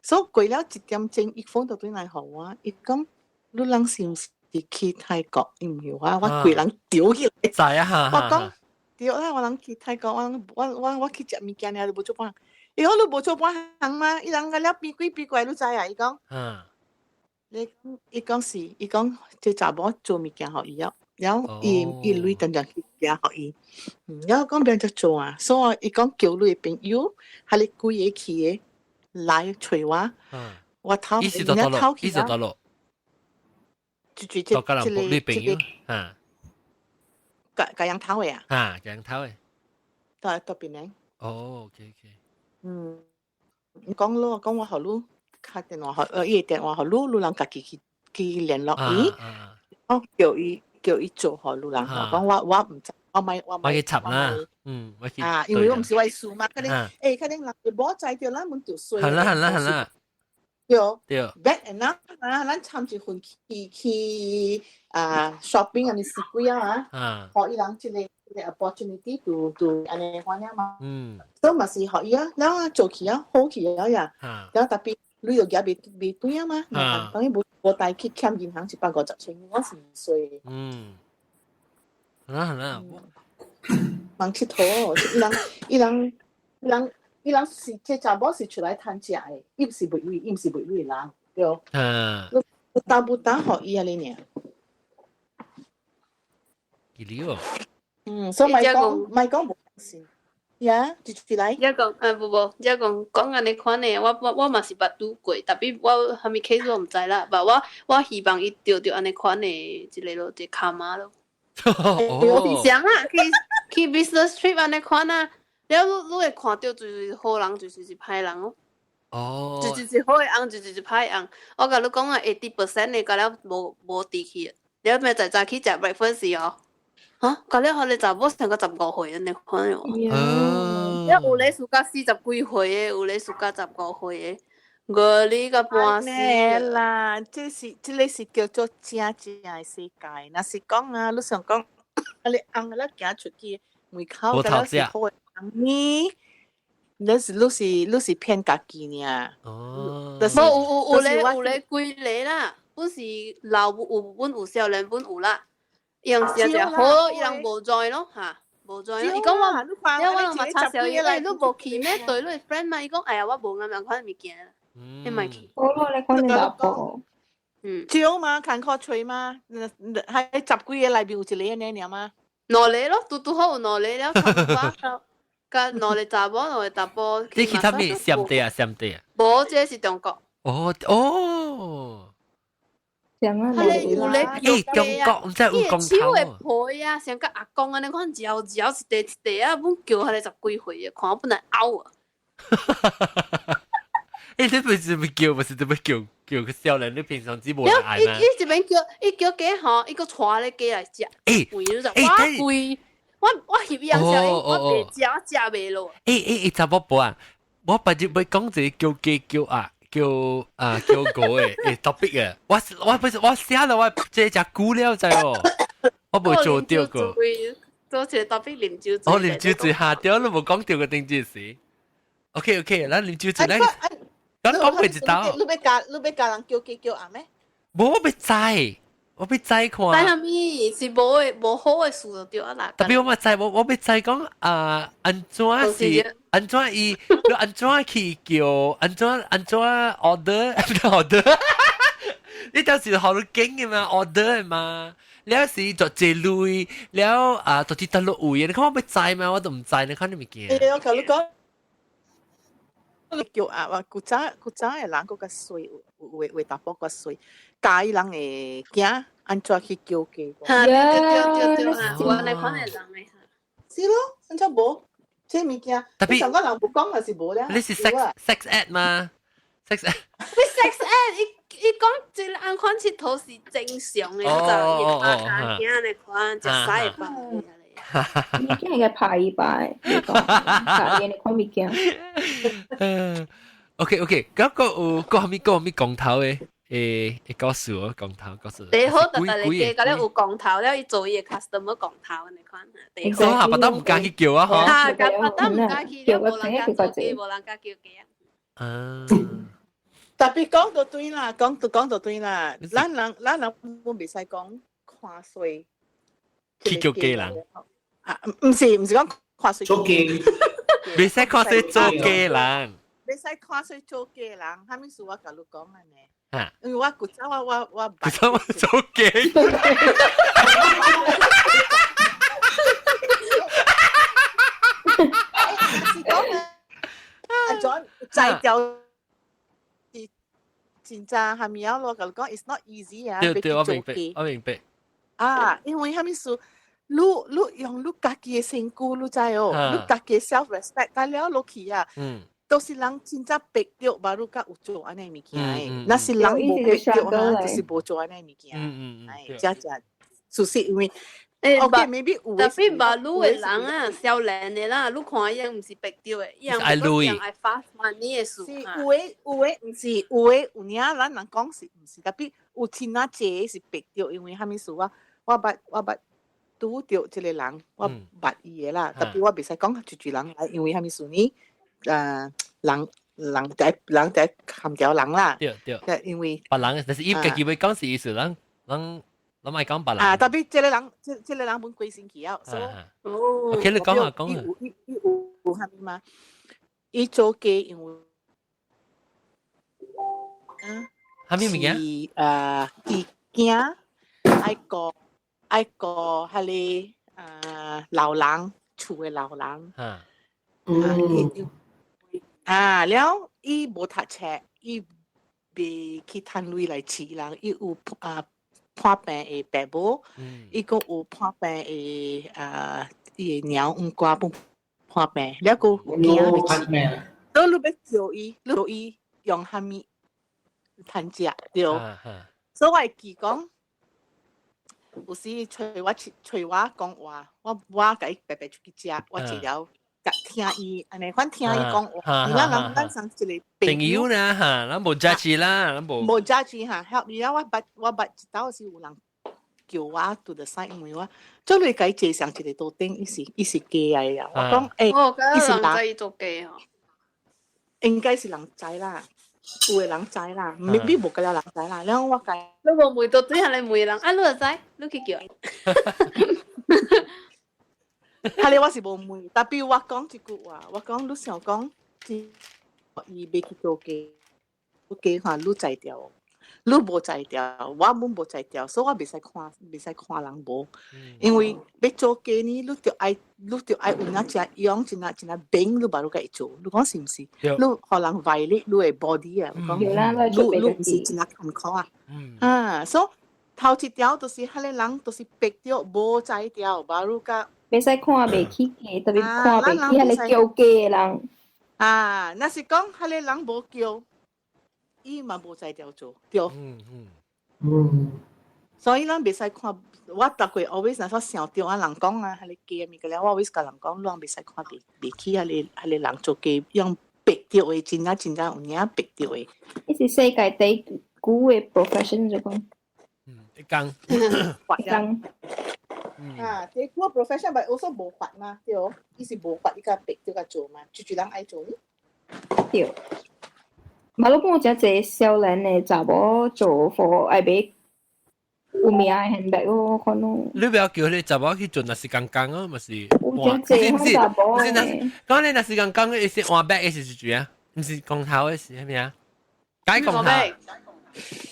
Speaker 2: so กุยแล้วจิตเต็มจริงอีกโฟนตัวนี้หอว่าอีก講ลูลังสิมสิ去泰國唔係ว่ากุยลัง屌起來
Speaker 1: 在啊
Speaker 2: 我講屌啦我ลัง去泰國我去食物件你都冇做半อีก講ลู冇做半行嘛อีลัง個แล้วปี鬼ลู知啊อีก講伊講即查某做物件互伊了伊累等陣去寄互伊，然後講變咗做啊，所以伊講叫你朋友，係你幾個去嘅來找我，
Speaker 13: 我偷，
Speaker 1: 意思就到咯，意思到咯。
Speaker 13: 到
Speaker 1: 個人女朋友嚇，
Speaker 13: 個人偷嘅啊？
Speaker 1: 嚇，個人偷嘅。
Speaker 13: 到邊呢？
Speaker 1: 哦 ，OK，
Speaker 13: 你講咯，講我學路，打電話伊電話學路人家己去聯絡伊，叫伊做學路人，講我唔知，我
Speaker 1: 去插啦，
Speaker 13: 因為我唔是為數嘛，佢哋佢哋人哋冇在條咱門條水，
Speaker 1: 係啦。
Speaker 13: 對 ，back and up 咱參一份去shopping 啊，你試幾啊？學伊人即個 opportunity to 安尼款呀嘛。所以嘛是學伊啊，然後做起啊，好起啊呀。然後特別旅遊業未對啊嘛，當然冇帶去欠銀行150,000，我是2歲。
Speaker 1: 係啦。
Speaker 13: 忙佚佗，伊人是這查某是出來趁食的，伊毋是袂為，伊毋是袂為人，對。不打互伊安尼爾。所以咪講無信。呀，一來。
Speaker 11: 一講一講安尼款誒，我嘛是捌拄過，特別我蝦米 case 我毋知啦，但我希望伊着安尼款誒一個咯，一個卡碼咯。我想啊，去 business trip 安尼款啊。了，你會看到就是好人，就是歹人哦。就是好嘅人，就是歹人。我甲你講啊，80% 嘅，甲了無地去。了咪早去食 breakfast 哦。嚇，甲了後你查某成個15歲安尼款哦。了有咧暑假40幾歲嘅，有咧暑假15歲嘅。我呢個半死
Speaker 13: 啦，這個是叫做正嘅世界。若是講啊，你想講，你紅了行出去門口，甲了是好嘅。你是騙家己爾。
Speaker 11: 有咧規個啦，本是老有本有少年本有啦，伊人食好，伊人無在咯嚇，無在咯。伊講我嘛插小伊，你無去咩對你 friend 嘛？伊講哎呀，我無咁樣款物件啦，你咪去。
Speaker 12: 好咯，你講你老婆。
Speaker 13: 少嘛，看靠吹嘛，喺10幾個內邊有一個安尼爾嘛。
Speaker 11: 兩個咯，拄好有兩個了，差唔多。甲兩個查某，兩個查甫。
Speaker 1: 你其他咩閃地啊？
Speaker 11: 無，這是中國。
Speaker 12: 點啊？
Speaker 11: 有咧
Speaker 1: 中國唔知有公頭
Speaker 11: 啊！皮啊，像個阿公安尼款嚼一地啊，本叫佢哋10幾歲啊，看我本來拗啊！
Speaker 1: 你不是咪叫，不是怎麼叫個少年？你平常只冇人嗌咩？
Speaker 11: 伊一邊叫雞嗬，伊個帶咧雞來食，貴咗就哇貴。我翕樣時候，我未食袂落。
Speaker 1: 查某婆啊，我不日要講一個叫雞叫狗誒topic 嘅，我寫了我這隻估了在哦，我冇做掉過。
Speaker 11: 做一個 topic 啉酒醉。
Speaker 1: 啉酒醉下掉你冇講掉個定件事。OK，咱啉酒醉咧，咱講佢知道。
Speaker 13: 你要教人叫雞叫阿咩？
Speaker 1: 冇我要知看。
Speaker 11: 知下咪是無好嘅事就對啊啦。
Speaker 1: 特別我知我要知講安怎是安怎伊安怎去叫安怎 order 你當時學到經嘅嘛 order 嘛，了時就借鐳了到底得落位，你看我要知嘛，我都唔知你看你咪見。
Speaker 13: 我同你講。叫話古早嘅人嗰個水，為大波個水，教人嘅驚安怎去叫雞。
Speaker 11: 對，我嚟看係人嘅。
Speaker 13: 是咯，安怎無？這物件，你上個人唔講還是無咧？
Speaker 1: 你是 sex ad 嗎 ？sex ad。
Speaker 11: 你 sex ad，伊講即個安款佚佗是正常嘅，就熱下驚嚟看，就使吧。
Speaker 12: 物件嘅拍一擺，拍嘢你看物件。
Speaker 1: OK， 咁個後面講頭誒告訴我講頭。
Speaker 11: 你好特特你嘅，嗰啲有講頭咧，伊做伊嘅 customer 講頭你看。
Speaker 1: 所以下巴都唔敢去叫啊，嗬。
Speaker 11: 下巴都唔敢去，冇人敢做雞，冇人敢叫雞啊。
Speaker 13: 特別講到對啦，講到對啦，咱人唔未使講看衰。
Speaker 1: 去叫雞人。
Speaker 13: 唔是講看衰
Speaker 5: 做雞，
Speaker 1: 未使看衰做雞人，
Speaker 13: 未使看衰做雞人，係咪事我甲你講安尼？因為我古早我
Speaker 1: 古早我做雞，
Speaker 13: 是講阿 John 摘掉真正係咪有咯？講 it's not easy 啊，
Speaker 1: 對，我明白。
Speaker 13: 啊，因為係咪數，你用你家己嘅身軀，你知哦，你家己 self respect，但了落去啊，都是人真正逼掉，巴如甲有做安尼物件誒，那是人冇逼掉啊，就是冇做安尼物件。就是因為。OK，maybe
Speaker 11: 特別馬路嘅人啊，少年嘅啦，你看伊唔是白掉嘅，伊係fast money 嘅事。
Speaker 13: 是有誒，唔是有誒，有影咱人講是唔是？特別有真啊濟是白掉，因為蝦米事啊？我捌拄着一個人，我捌伊嘅啦。特別我袂使講住人來，因為蝦米事呢？人第含條人啦。
Speaker 1: 對。
Speaker 13: 因為
Speaker 1: 別人，但是伊家己要講是意思，人咪講別人。
Speaker 13: 啊，特別這個人本歸先去啊，所以
Speaker 1: ，OK， 你講下。
Speaker 13: 伊有蝦米嘛？伊做嘅因為
Speaker 1: 蝦米物件？
Speaker 13: 伊驚愛個迄個老人厝嘅老人。了伊無讀冊，伊袂去趁錢來飼人，伊有破病嘅爸母，伊個有破病嘅伊嘅鳥唔掛不破病，了個驚嘅錢，都你要叫伊用蝦米趁食對，所以我會記講，有時隨我講話，我甲伊白白出去食，我食了。聽伊，安尼款聽伊講話，而家咱生一個
Speaker 1: 朋友啦嚇，咱無 judge 啦，咱無
Speaker 13: judge 嚇，help 而家我捌一道是有人叫我 to the side，因為我做你解介上一個桌頂，伊是假嘅啊，我講
Speaker 11: 伊是人知做假哦，
Speaker 13: 應該是人知啦，有個人知啦，未必無個了人知啦，然後我解，
Speaker 11: 你無問到對下你問人，啊，你就知，你去叫。
Speaker 13: 係你我是無問，特別我講一句話，我講你想講，伊袂去做假，假話你知掉，你無知掉，我冇無知掉，所以我袂使看人無，因為要做假呢，你就愛有那只樣，真係病，你把你甲伊做，你講是唔是？你可能violate你嘅 body 啊，講你唔是真係坎坷啊，所以頭一條都是迄個人都是逼掉，無知掉，把你甲。
Speaker 12: 袂使看袂起嘅，特別看袂起迄個叫假嘅人。
Speaker 13: 啊，若是講迄個人無叫，伊嘛無在調做，對。所以咱袂使看，我逐個 always 若說想着啊，人講啊，迄個假物個了，我 always 甲人講，咱袂使看袂起迄個人做假，用白掉嘅，真有影白掉嘅。
Speaker 12: 呢是世界第久嘅 profession 就講。
Speaker 1: 一工。
Speaker 13: 第個 profession but also 無法嘛，對，伊是無法，伊甲白掉甲做嘛，住人愛做呢。
Speaker 12: 對。馬路講只隻少年嘅查某做貨愛買有名嘅 handbag 咯，可能。
Speaker 1: 你不要叫你查某去做，那是剛剛啊，咪是。
Speaker 12: 有只好查某嘅。
Speaker 1: 講你那是剛剛嘅，是換 bag 嘅是住啊，唔是公頭嘅是咩啊？解公頭。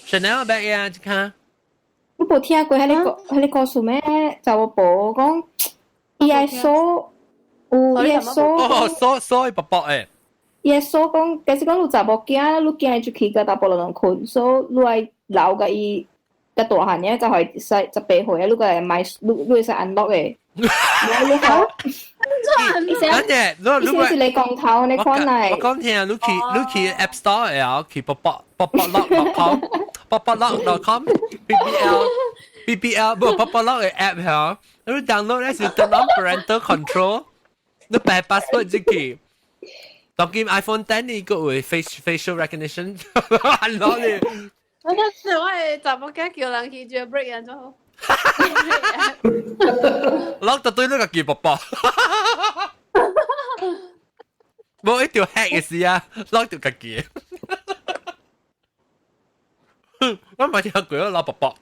Speaker 1: Chanel bag 呀，你看。
Speaker 12: 你冇聽過迄個故事咩？查某婆講，伊愛鎖，伊愛鎖，
Speaker 1: 鎖薄薄誒。
Speaker 12: 伊愛鎖講，假使講你查某囝，你囝就去甲查甫人困，所以你愛留甲伊甲大漢嘅，甲佢18歲，你個來買，你會使 unlock 嘅。你好，
Speaker 1: 你
Speaker 12: 是你講頭，你看嚟。
Speaker 1: 我講聽，你去 App Store 啊，去poplock.com BBL 不 poplock 嘅 app 嚇，你 download 咧是 turn on parental control，你擺 password 入去。當今 iPhone 10呢個會 facial recognition， unlock 你。
Speaker 11: 我係查某囝叫人去做 break 人就好。
Speaker 1: lock 到對你個叫薄薄。冇一條 hack 嘅事啊 ，lock 條個叫。我唔係聽過咯，攞薄薄。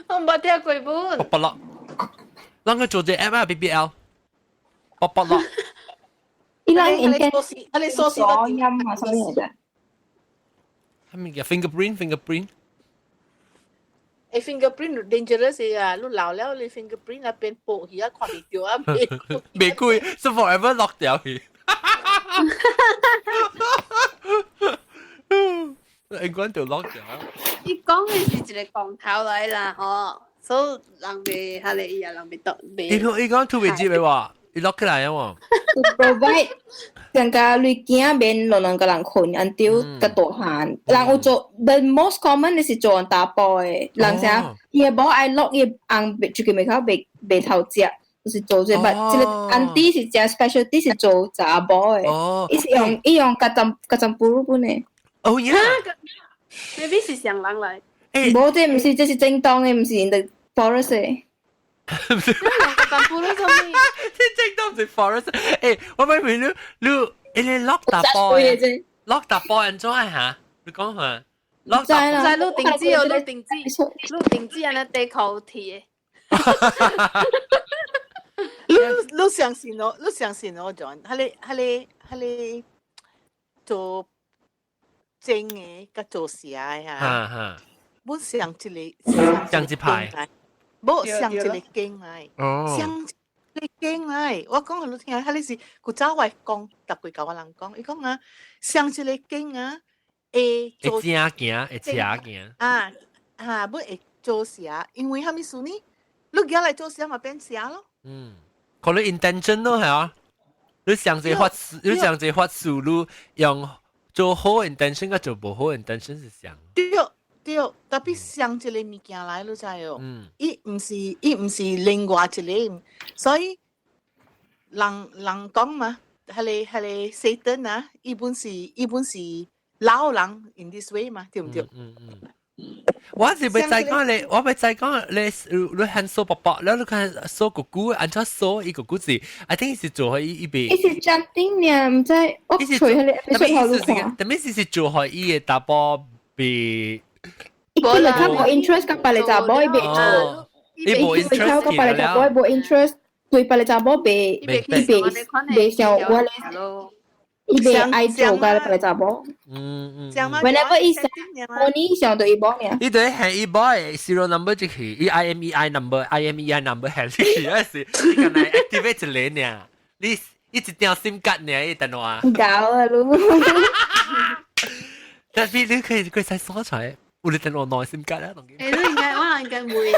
Speaker 11: 我唔係聽過本。
Speaker 1: 薄薄咯，啷個做隻 app 啊 BBL？ 薄薄咯。
Speaker 12: 依家你鎖音啊，什麼嚟嘅？
Speaker 1: 係咪叫 fingerprint？
Speaker 13: fingerprint dangerous 啊！你老了你 fingerprint 啊變薄去啊，看唔到啊，
Speaker 1: 未攰，so forever lock 掉去。你講條 lock 咗。
Speaker 11: 你講嘅是一個講頭來啦，吼，所以人哋下嚟呀，人哋讀未。
Speaker 1: 你講突圍接嘅話，你 lock 起來啊喎。
Speaker 12: provide 人家你驚免兩個人困 until 個大漢。人有做 the most common 你是做人打波嘅，人成伊個波愛 lock 伊紅就叫咪靠白頭隻。就是做這物，即個 auntie 是只 specialty 是做查某嘅，伊用甲針布本嘅。
Speaker 1: 哦呀
Speaker 11: ，maybe 是上人來。
Speaker 12: 無，這唔是，這是正當嘅，唔是人哋 forest 嘅。
Speaker 11: 甲針布做咩？
Speaker 1: 這正當唔是 forest。誒，我咪問你 lock 打波嘅 ，lock 打波人做係嚇？你講下。lock 打波。
Speaker 11: 在錄定資哦，錄定資人哋地球貼。
Speaker 13: 你相信我John，係做正嘅，甲做寫嘅嚇。冇上一排，冇上一個經嚟，上一個經嚟。我講你聽，係你是古早話講，特別教我人講，伊講啊，上一個經啊，會做
Speaker 1: 會行
Speaker 13: 啊，冇會做寫，因為蝦米事呢？你而家嚟做寫咪變寫咯。
Speaker 1: 可能 intention 咯係啊，你上次發事，你用做好 intention 跟做唔好 intention 是像。
Speaker 13: 對，特別上一個物件來，你知哦。伊唔是另外一個，所以人講嘛，係Satan啊，伊本是老人 in this way 嘛，對唔對？
Speaker 1: 我是咪再講你，我咪再講你喊數伯伯，然後你看數姑姑，按照數一個姑子 ，I think 是做喺一邊。
Speaker 12: 伊是 jumping 呢，唔知我隨佢哋，你隨後路看。
Speaker 1: 但係是做喺伊嘅打波被。
Speaker 12: 伊佢嚟看冇 interest，甲別嚟查某伊別做。
Speaker 1: 伊冇 interest，
Speaker 12: 甲別嚟查某伊冇 interest，對別嚟查某別想我咧。伊別愛做甲別嚟查某。Whenever 伊想，我呢想對伊幫嘅。
Speaker 1: 伊對係伊幫嘅 serial number 就係伊 IMEI number 係你有時你可能 activate 一個呢，你一條 SIM 卡呢一電話。
Speaker 12: 搞啊咯！
Speaker 1: 但係你佢使鎖出來，有你電話內 SIM 卡啊，同佢。
Speaker 11: 你應該會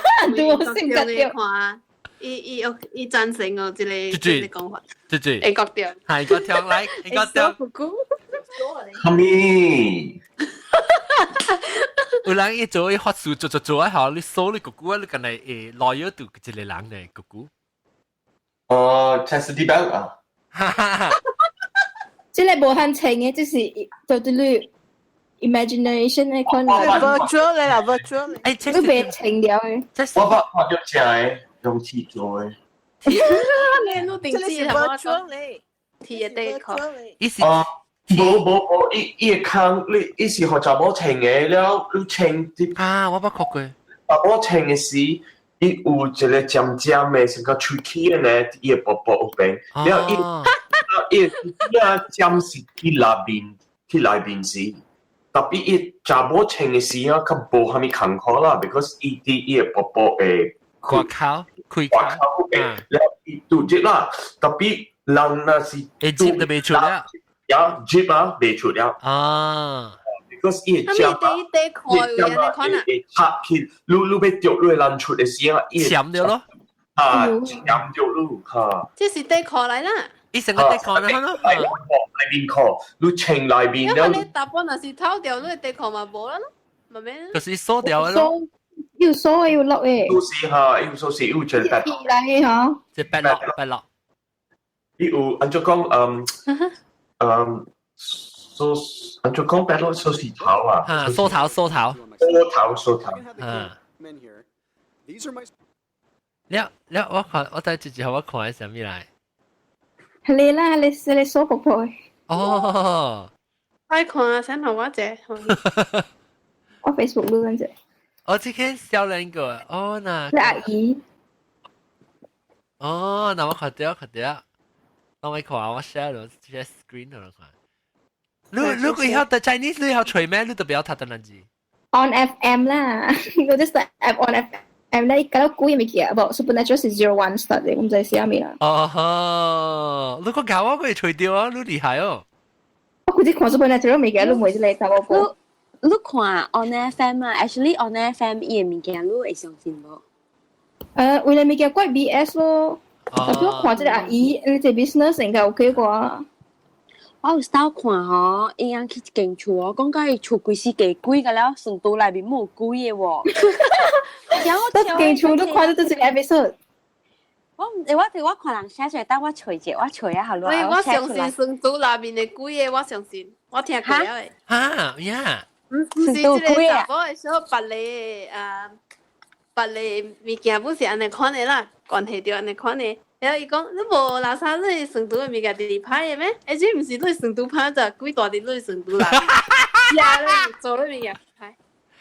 Speaker 11: SIM 卡掉看。伊贊成我這個講法，會覺掉，
Speaker 1: 係個條嚟，個條。
Speaker 5: 咪，
Speaker 1: 有人一做一發事做一下，你數你姑姑，你近嚟loyal to一個人嘅姑姑。
Speaker 5: chastity belt 啊。
Speaker 12: 即係無限情嘅，即是就對你 imagination 嘅可能。
Speaker 13: virtual 嚟啦 ，virtual。
Speaker 12: 都別情了嘅。
Speaker 5: 我發咗隻係。用鐵做嘅，
Speaker 11: 你都定知係嘛？鐵嘅地殼，
Speaker 1: 意思
Speaker 5: 冇，伊個坑，你是學查某稱嘅，了你稱啲
Speaker 1: 啊，我捌學過。
Speaker 5: 查某稱嘅時，伊有一個尖尖嘅，成個喙齒嘅呢，伊個薄薄有邊，了伊尖是去內邊時，特別伊查某稱嘅時啊，佢無蝦米坎坷啦 ，because 伊個薄薄嘅。
Speaker 1: 掛口，開
Speaker 5: 口，แล้วดูจิ啦特別人那是
Speaker 1: 接都未出了，
Speaker 5: 呀接啊未出了
Speaker 1: 啊
Speaker 5: ，because 伊接啊，插去，你被掉落嚟出嘅時啊，
Speaker 1: 潛掉咯，
Speaker 5: 啊潛掉咯，嚇，
Speaker 11: 即是地殼嚟啦，
Speaker 1: 伊成個地殼啦，咯，
Speaker 5: 內邊殼，你稱內邊，
Speaker 11: 因為你大半若是偷掉，你地殼咪冇啦咯，咪咩？
Speaker 1: 就是鎖掉咯。
Speaker 12: 要鎖要落嘅，
Speaker 5: 有時嚇，有時有隻白
Speaker 12: 落嚟嘅嗬，
Speaker 1: 即白落。
Speaker 5: 你有按照講按照講白落鎖是頭啊，
Speaker 1: 嚇鎖頭，
Speaker 5: 啊。
Speaker 1: 你我睇住之後我看係什麼嚟？
Speaker 12: 係你啦，你鎖婆婆。
Speaker 1: 哦，
Speaker 11: 快看啊！想同我借。
Speaker 12: 我 Facebook 錄緊啫。
Speaker 1: 我之前少兩個，嗱，
Speaker 12: 阿姨，
Speaker 1: 嗱我看到，當我看我 share 咗 share screen 咗看。你以後對 Chinese 你以後除咩？你都不要睇得難字。
Speaker 12: On FM 啦，我just app on FM 咧，kalau kuy咪嘅，about supernatural 是 01 start 嘅，咁就係寫咩啦？
Speaker 1: 你個教我佢除掉啊，你厲害哦！
Speaker 12: 我估啲看 supernatural 未嘅，你唔會嚟答我。
Speaker 4: 你看 on FM 啊 ，actually on FM 伊嘅物件，你會相信無？
Speaker 12: 為了物件怪 BS 咯。但係我看這個阿姨，你做 business 應該 OK 啩？
Speaker 4: 我有時候看吼，伊樣去間厝哦，講甲伊厝規時幾貴個了，成都內面冇貴嘅喎。
Speaker 12: 得間厝都看得到一個 episode。
Speaker 4: 我看人寫出來，但我找者，我找啊，好咯。
Speaker 11: 我相信成都內面嘅貴嘅，我相信，我聽過嘅。
Speaker 1: 嚇呀！
Speaker 11: 唔是這個查甫嘅時候，別個物件不是安尼款嘅啦，關係到安尼款嘅。然後伊講，你無垃圾，你成都嘅物件直拍嘅咩？而且唔是你成都拍，就幾大啲你成都啦。是啊，你做你物件拍。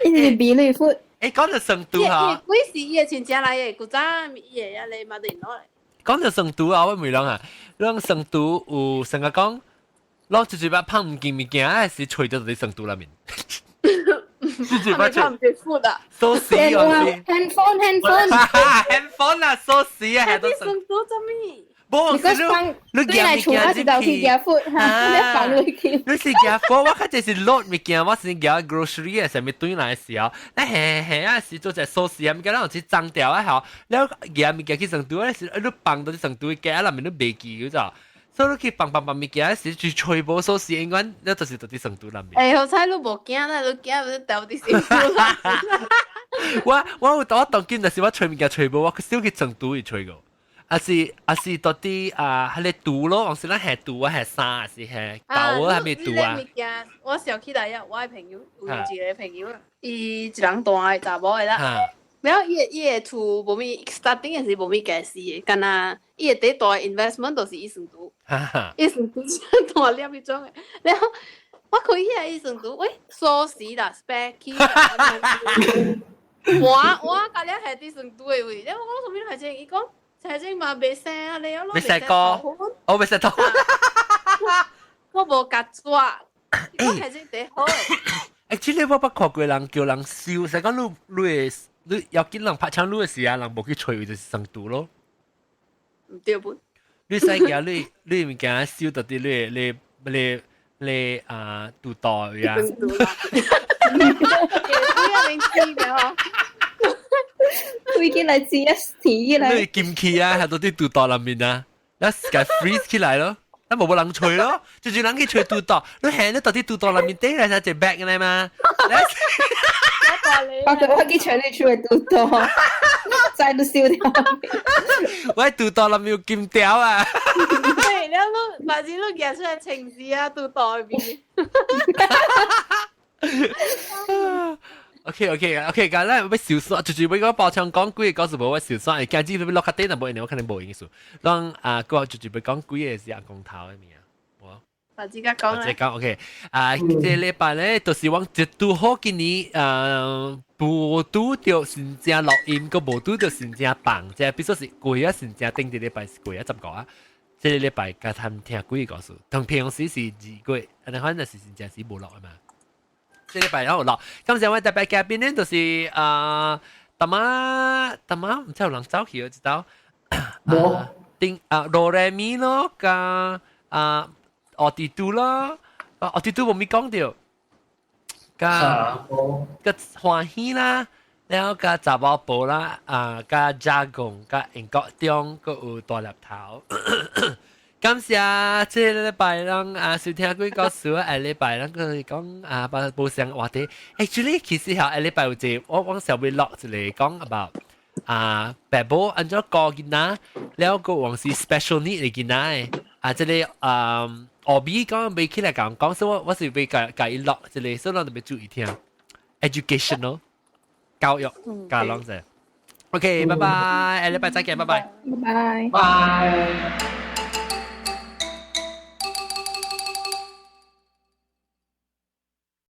Speaker 12: 一直比你闊。
Speaker 1: 誒，講到成都嚇，
Speaker 11: 幾時伊嘅親戚來嘅？古早伊嘅一嚟馬定攞嚟。
Speaker 1: 講到成都啊，我未諗啊，讓成都有成個講，攞住把拍唔見物件，還是吹到你成都裏面。
Speaker 11: 係咪拍唔見闊啊？
Speaker 1: 蘇死我先
Speaker 12: handphone
Speaker 1: 啊，蘇死啊，
Speaker 11: 係啲成都做咩？
Speaker 1: 冇，你
Speaker 12: 嚟厝我是就去夾貨嚇，你放落去。
Speaker 1: 你是夾貨，我睇就是攞物件，我是夾 grocery 啊，上面堆來時候，你係啊是做隻蘇死啊，物件，然後去髒掉啊，好，然後夾物件去成都咧是，你放到啲成都嘅夾裏面都未記嗰咋。所以你去放物件時，去吹波蘇死，應該你就是到啲成都裏面。
Speaker 11: 好彩你冇驚啦，你驚你掉啲成都啦。
Speaker 1: 我當見就是我吹物件吹波，我少去成都去吹個。啊是到啲係你賭咯，還是咧係賭啊，係沙還是係豆啊，係咪賭啊？
Speaker 11: 我想起來呀，我嘅朋友有一個朋友，伊一人大嘅查某嘅啦。然後伊嘅厝無咪 starting 嘅時無咪解釋嘅，干那伊嘅第大 investment 都是伊成都，伊成都大粒迄種嘅。然後我看伊成都，喂，鎖匙啦 spare key 我隔離係啲成都嘅位，然後我講什麼係正，伊講。財政嘛未寫啊，你有攞未寫過？
Speaker 1: 我未寫到。
Speaker 11: 我無夾抓，我財政幾好。
Speaker 1: Actually， 我看過人叫人笑，就講你要見人拍槍擼嘅時啊，人冇去吹就是成都咯。
Speaker 11: 唔對本。
Speaker 1: 你使嘅你物件笑到啲你肚袋啊。
Speaker 12: 會見嚟自一時嚟。
Speaker 1: 你劍氣啊，喺到啲肚袋裏面啊，一時間 freeze 起來咯，一冇人吹咯，就住人去吹肚袋，你喺到啲肚袋裏面頂嚟就隻 back 嘅嘛。
Speaker 12: 我覺得我幾長你吹肚袋，再都笑掉。
Speaker 1: 我喺肚袋裏面要劍條啊！
Speaker 11: 係，你都或者都夾出嚟情緒啊，肚袋邊。
Speaker 1: OK，咁咧要小說，就俾嗰個爆槍講鬼嘅嗰時冇小說，而家只要落下底就冇人，我肯定冇影數。當個就俾講鬼嘅時間公頭嘅面啊，
Speaker 11: 我自己講啦。
Speaker 1: 自己講 OK，這禮拜咧就希望一度好見你無拄到先正錄音，個無拄到先正棒，即係比如說是鬼啊先正頂啲禮拜是鬼啊，怎講啊？這禮拜加談聽鬼嘅故事，同平時是二鬼，但係可能是先正是冇落啊嘛。這禮拜有落，今次我特別嘉賓咧就是大媽唔知有人走去我知道，羅雷咪咯，加奧迪都咯，奧迪都冇咪講到，加歡喜啦，然後加雜包布啦，加加工，加英國中，個有大粒頭。感謝這禮拜人收聽幾個數啊！禮拜人佢講報上話題。Actually 其實係禮拜有隻我上會落一嚟講 about 爸爸按照個囡仔，แล้ว個往是 special need 嚟囡仔即係我比講未起來講，所以我是被介落一嚟，所以我特別注意聽 educational 教育教啷啫。OK，拜拜，禮拜再見，拜拜，
Speaker 12: 拜拜，
Speaker 7: 拜。